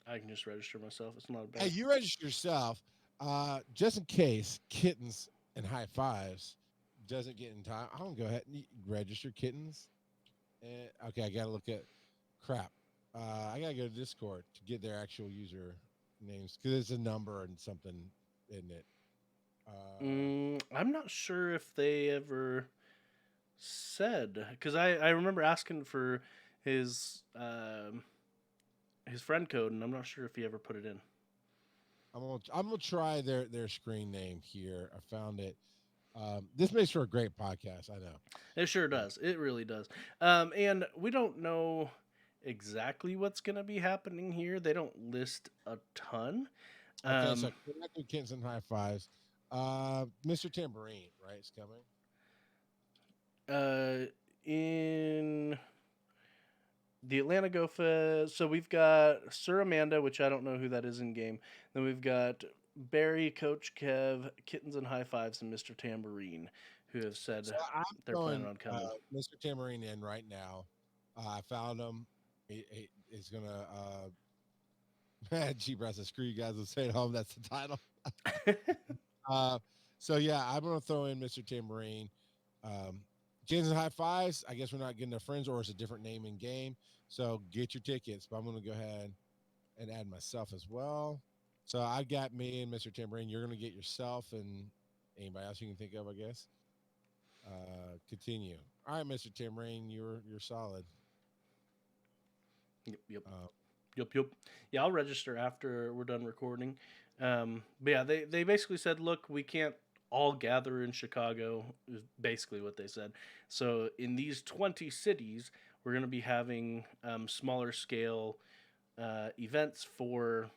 I can just register myself. It's not Hey, bad. you register yourself, just in case kittens and high fives doesn't get in time. I'm going to go ahead and register kittens. Okay, I got to look at crap. I got to go to Discord to get their actual user names because it's a number and something, isn't it? I'm not sure if they ever said, because I remember asking for his his friend code, and I'm not sure if he ever put it in. I'm gonna try their screen name here. I found it. This makes for a great podcast. I know. It sure does. It really does. And we don't know exactly what's going to be happening here. They don't list a ton. Okay, so connected kittens and high fives. Mr. Tambourine, right? It's coming. In the Atlanta Go Fest, so we've got Sir Amanda, which I don't know who that is in game. Then we've got Barry, Coach Kev, Kittens and High Fives, and Mr. Tambourine, who have said So I'm they're planning on coming. Mr. Tambourine in right now. I found him. He's gonna. Gee, Brad says, "Screw you guys and stay at home." That's the title. So yeah, I'm gonna throw in Mr. Tambourine. Kittens and high fives. I guess we're not getting their friends, or it's a different name in game. So get your tickets. But I'm gonna go ahead and add myself as well. So I got me and Mr. Tambourine. You're gonna get yourself and anybody else you can think of, I guess. Continue. All right, Mr. Tambourine, you're solid. Yep. Yep. Yeah, I'll register after we're done recording. But yeah, they basically said, look, we can't all gather in Chicago, is basically what they said. So in these 20 cities, we're going to be having smaller scale events for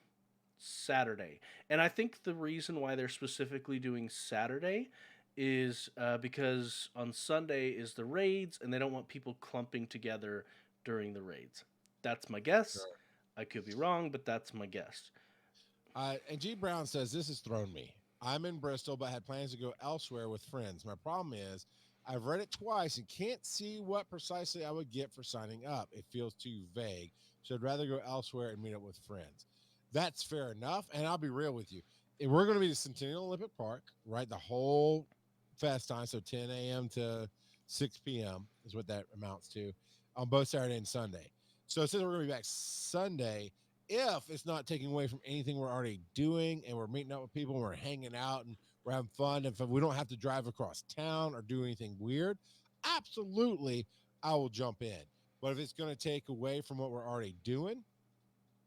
Saturday. And I think the reason why they're specifically doing Saturday is because on Sunday is the raids, and they don't want people clumping together during the raids. That's my guess. Sure. I could be wrong, but that's my guess. And G Brown says this has thrown me. I'm in Bristol, but had plans to go elsewhere with friends. My problem is I've read it twice and can't see what precisely I would get for signing up. It feels too vague, so I'd rather go elsewhere and meet up with friends. That's fair enough, and I'll be real with you. If we're going to be at Centennial Olympic Park, right, the whole fast time, so 10 a.m. to 6 p.m. is what that amounts to on both Saturday and Sunday. So since we're going to be back Sunday, if it's not taking away from anything we're already doing and we're meeting up with people and we're hanging out and we're having fun, if we don't have to drive across town or do anything weird, absolutely, I will jump in. But if it's going to take away from what we're already doing,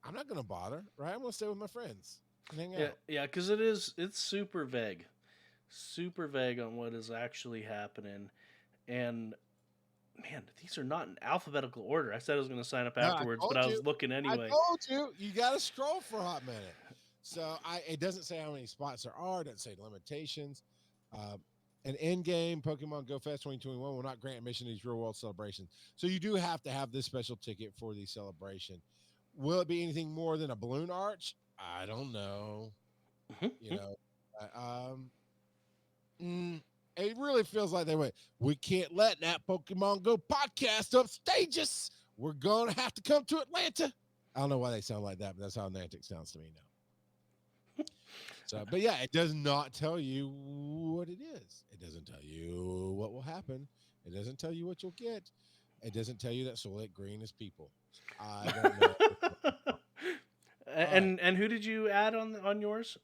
I'm not going to bother, right? I'm going to stay with my friends and hang out. Yeah, because it's super vague on what is actually happening. And man, these are not in alphabetical order. I said I was going to sign up afterwards, but I was looking anyway. I told you, you got to scroll for a hot minute. So it doesn't say how many spots there are. It doesn't say limitations. An in-game Pokemon Go Fest 2021 will not grant admission to these real-world celebrations. So you do have to have this special ticket for the celebration. Will it be anything more than a balloon arch? I don't know. You know, it really feels like they went, we can't let that Pokemon Go podcast upstage us. We're going to have to come to Atlanta. I don't know why they sound like that, but that's how Niantic sounds to me now. So, but yeah, it does not tell you what it is. It doesn't tell you what will happen. It doesn't tell you what you'll get. It doesn't tell you that Solid Green is people. I don't know. And who did you add on yours?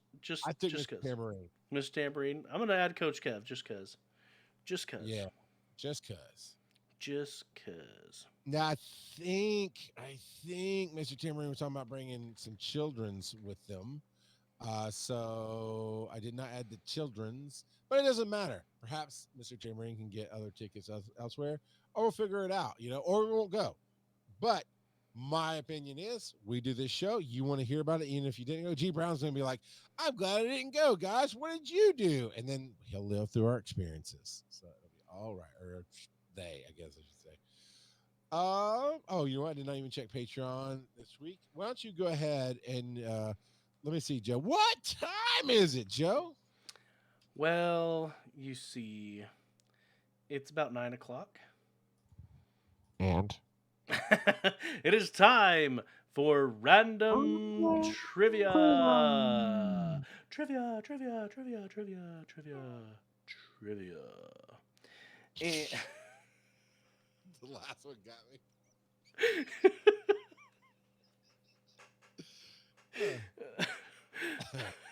I took just Mr. Tambourine. Miss Tambourine. I'm gonna add Coach Kev just cause. Yeah, just cause. Just cause. Now I think Mr. Tambourine was talking about bringing some children's with them. So I did not add the children's, but it doesn't matter. Perhaps Mr. Tambourine can get other tickets elsewhere, or we'll figure it out, or we won't go. But my opinion is we do this show. You want to hear about it, even if you didn't go. G Brown's going to be like, I'm glad I didn't go, guys. What did you do? And then he'll live through our experiences. So it'll be all right. Or they, I guess I should say. Oh, you know what? I did not even check Patreon this week. Why don't you go ahead and let me see, Joe. What time is it, Joe? Well, you see, it's about 9 o'clock. And It is time for random trivia. Trivia, trivia, trivia, trivia, trivia, trivia. And the last one got me.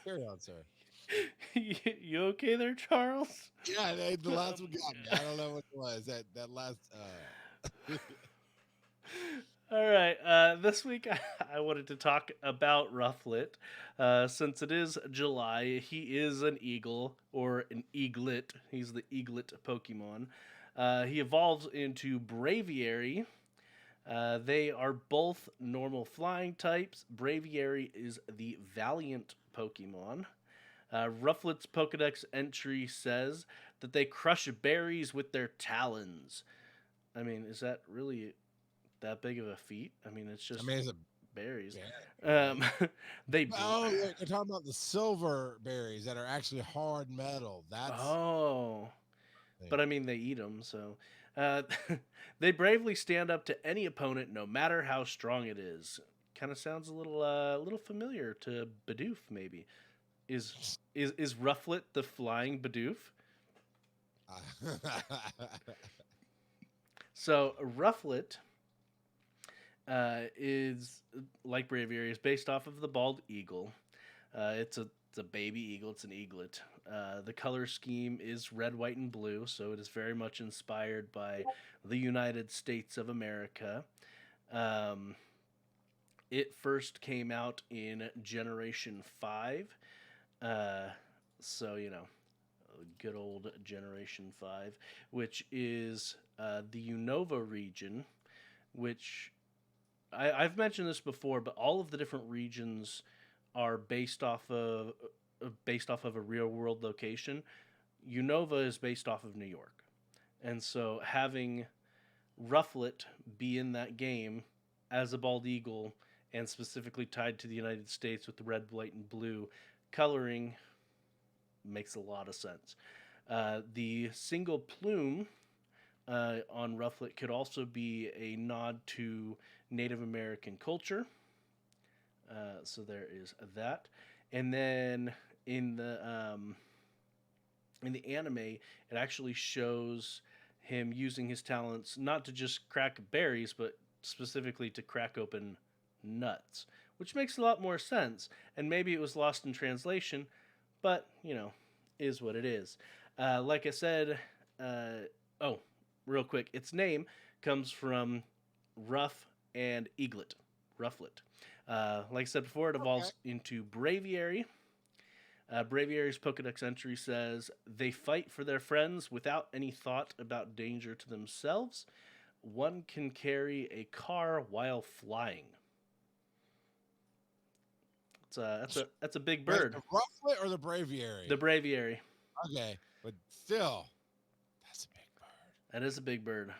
Carry on, sir. you okay there, Charles? Yeah, the last one got me. I don't know what it was. That last. All right. This week I wanted to talk about Rufflet. Since it is July, he is an eagle or an eaglet. He's the eaglet Pokemon. He evolves into Braviary. They are both normal flying types. Braviary is the valiant Pokemon. Rufflet's Pokedex entry says that they crush berries with their talons. I mean, is that really that big of a feat? I mean, it's just it's a berries. berry, They Oh, they're talking about the silver berries that are actually hard metal. That's but I mean, they eat them, so they bravely stand up to any opponent, no matter how strong it is. Kind of sounds a little familiar to Bidoof, maybe. Is Rufflet the flying Bidoof? So Rufflet is like Braviary, is based off of the bald eagle. It's a baby eagle. It's an eaglet. The color scheme is red, white, and blue, so it is very much inspired by the United States of America. It first came out in Generation 5. So, good old Generation 5, which is the Unova region, which I've mentioned this before, but all of the different regions are based off of a real world location. Unova is based off of New York, and so having Rufflet be in that game as a bald eagle and specifically tied to the United States with the red, white, and blue coloring makes a lot of sense. The single plume on Rufflet could also be a nod to Native American culture. So there is that. And then in the anime, it actually shows him using his talents not to just crack berries, but specifically to crack open nuts, which makes a lot more sense. And maybe it was lost in translation, but is what it is. Like I said, real quick, its name comes from rough and eaglet, Rufflet. Like I said before, it evolves into Braviary. Braviary's Pokedex entry says they fight for their friends without any thought about danger to themselves. One can carry a car while flying. That's a big bird. The Rufflet or the Braviary? The Braviary. Okay, but still, that's a big bird. That is a big bird.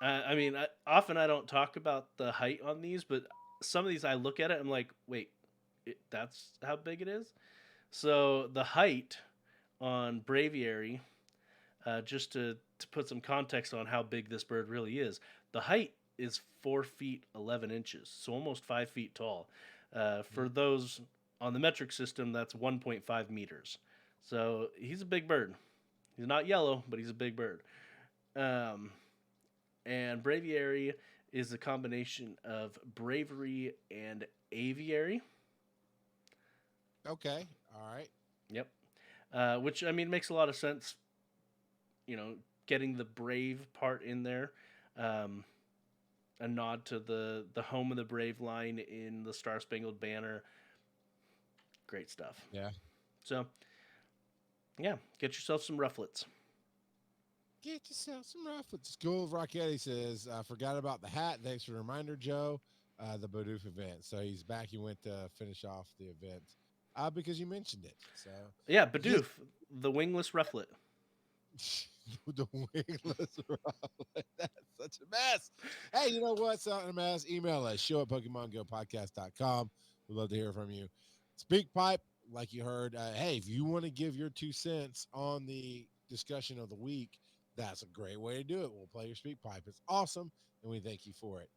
I mean, often I don't talk about the height on these, but some of these I look at it, I'm like, wait, that's how big it is? So the height on Braviary, just to put some context on how big this bird really is, the height is 4 feet 11 inches, so almost 5 feet tall. For those on the metric system, that's 1.5 meters. So he's a big bird. He's not yellow, but he's a big bird. And Braviary is a combination of bravery and aviary. Okay, all right. Yep. Which, I mean, makes a lot of sense, getting the brave part in there. A nod to the home of the brave line in the Star Spangled Banner. Great stuff. Yeah. So, yeah, get yourself some Rufflets. Get yourself some Rufflets. School of Rocketti says, forgot about the hat. Thanks for the reminder, Joe. The Bidoof event. So he's back. He went to finish off the event because you mentioned it. So yeah, Bidoof, the wingless Rufflet. the wingless robot. That's such a mess. Hey, you know what's not a mess? Email us, show at PokemonGoPodcast.com. We'd love to hear from you. Speak pipe, like you heard. Hey, if you want to give your 2 cents on the discussion of the week, that's a great way to do it. We'll play your speak pipe. It's awesome, and we thank you for it.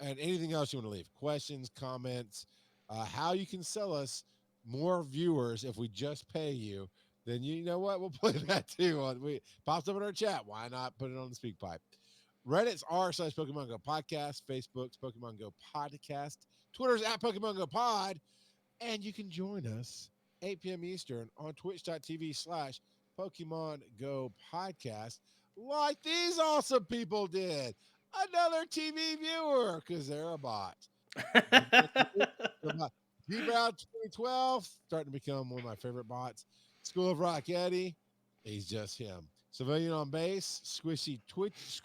And anything else you want to leave, questions, comments, how you can sell us more viewers if we just pay you, then you know what? We'll play that too. We pops up in our chat. Why not put it on the speak pipe? Reddit's r/Pokemon Go Podcast. Facebook's Pokemon Go Podcast. Twitter's at Pokemon Go Pod. And you can join us 8 p.m. Eastern on twitch.tv/Pokemon Go Podcast, like these awesome people did. Another TV viewer, because they're a bot. G-Brown 2012, starting to become one of my favorite bots. School of Rock Eddie, he's just him. Civilian on base, Squishy Twitch.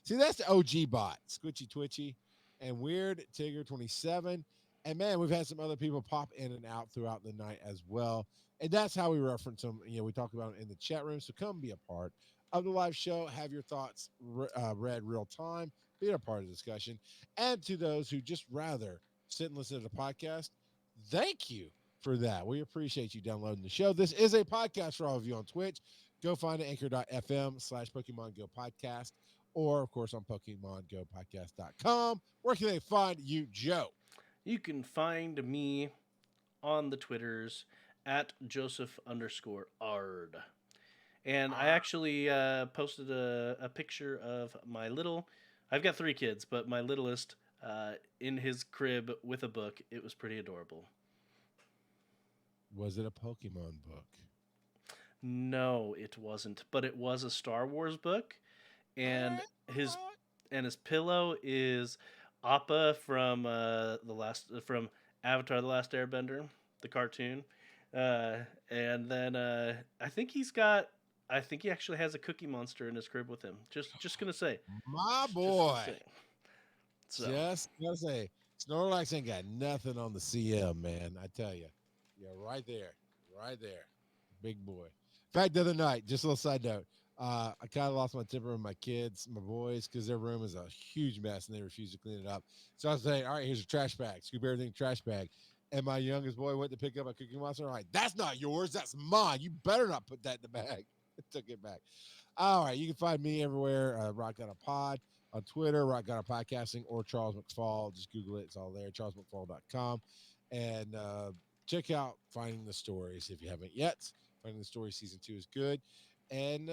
See, that's the OG bot, Squishy Twitchy, and Weird Tigger 27. And man, we've had some other people pop in and out throughout the night as well. And that's how we reference them. You know, we talk about it in the chat room. So come be a part of the live show. Have your thoughts read real time. Be a part of the discussion. And to those who just rather sit and listen to the podcast, thank you for that. We appreciate you downloading the show. This is a podcast for all of you on Twitch. Go find it, anchor.fm/Pokemon Go Podcast, or of course on PokemonGoPodcast.com. Where can they find you, Joe? You can find me on the Twitters at Joseph_Ard. And I actually posted a picture of my I've got 3 kids, but my littlest in his crib with a book. It was pretty adorable. Was it a Pokemon book? No, it wasn't, but it was a Star Wars book, and his pillow is Appa from from Avatar: The Last Airbender, the cartoon, and then I think he actually has a Cookie Monster in his crib with him. Just gonna say, my boy. Just gonna say, Snorlax ain't got nothing on the CM, man. I tell you, yeah, right there, big boy. In fact, the other night, just a little side note, I kind of lost my temper with my kids, my boys, because their room is a huge mess and they refuse to clean it up. So I was saying, all right, here's a trash bag, scoop everything trash bag. And my youngest boy went to pick up a Cookie Monster. I'm like, that's not yours, that's mine. You better not put that in the bag. I took it back. All right, you can find me everywhere, Rock Got a Pod on Twitter, Rock Got a Podcasting, or Charles McFall. Just Google it, it's all there, charlesmcfall.com. And check out Finding the Stories if you haven't yet. Finding the Story Season 2 is good. And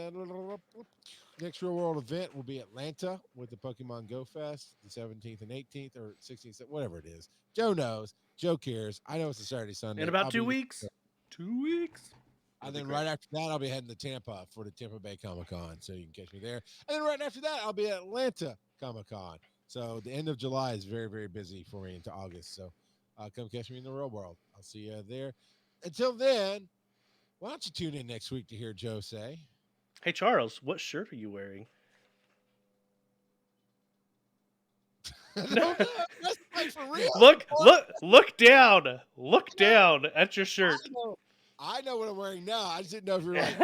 next real world event will be Atlanta with the Pokemon Go Fest, the 17th and 18th, or 16th, whatever it is. Joe knows. Joe cares. I know it's a Saturday, Sunday. in about 2 weeks. 2 weeks. And then right after that, I'll be heading to Tampa for the Tampa Bay Comic-Con, so you can catch me there. And then right after that, I'll be at Atlanta Comic-Con. So the end of July is very, very busy for me into August. So come catch me in the real world. I'll see you there. Until then, why don't you tune in next week to hear Joe say? Hey, Charles, what shirt are you wearing? No, that's like for real. Look down. Look down at your shirt. I know what I'm wearing now. I just didn't know if you were like,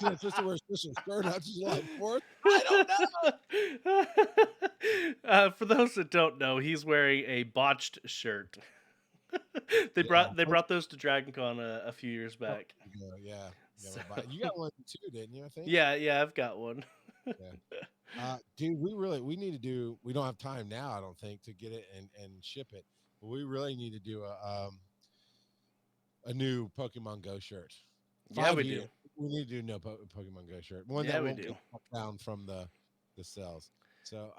I'm supposed to wear a special skirt on July 4th. I don't know. For those that don't know, he's wearing a botched shirt. They brought those to DragonCon a few years back. Yeah. You got one too, didn't you? I think. Yeah, I've got one. Yeah. Dude, we need to do. We don't have time now, I don't think, to get it and ship it. But we really need to do a new Pokemon Go shirt. Yeah, we do. We need to do no Pokemon Go shirt. One that won't get down from the cells. So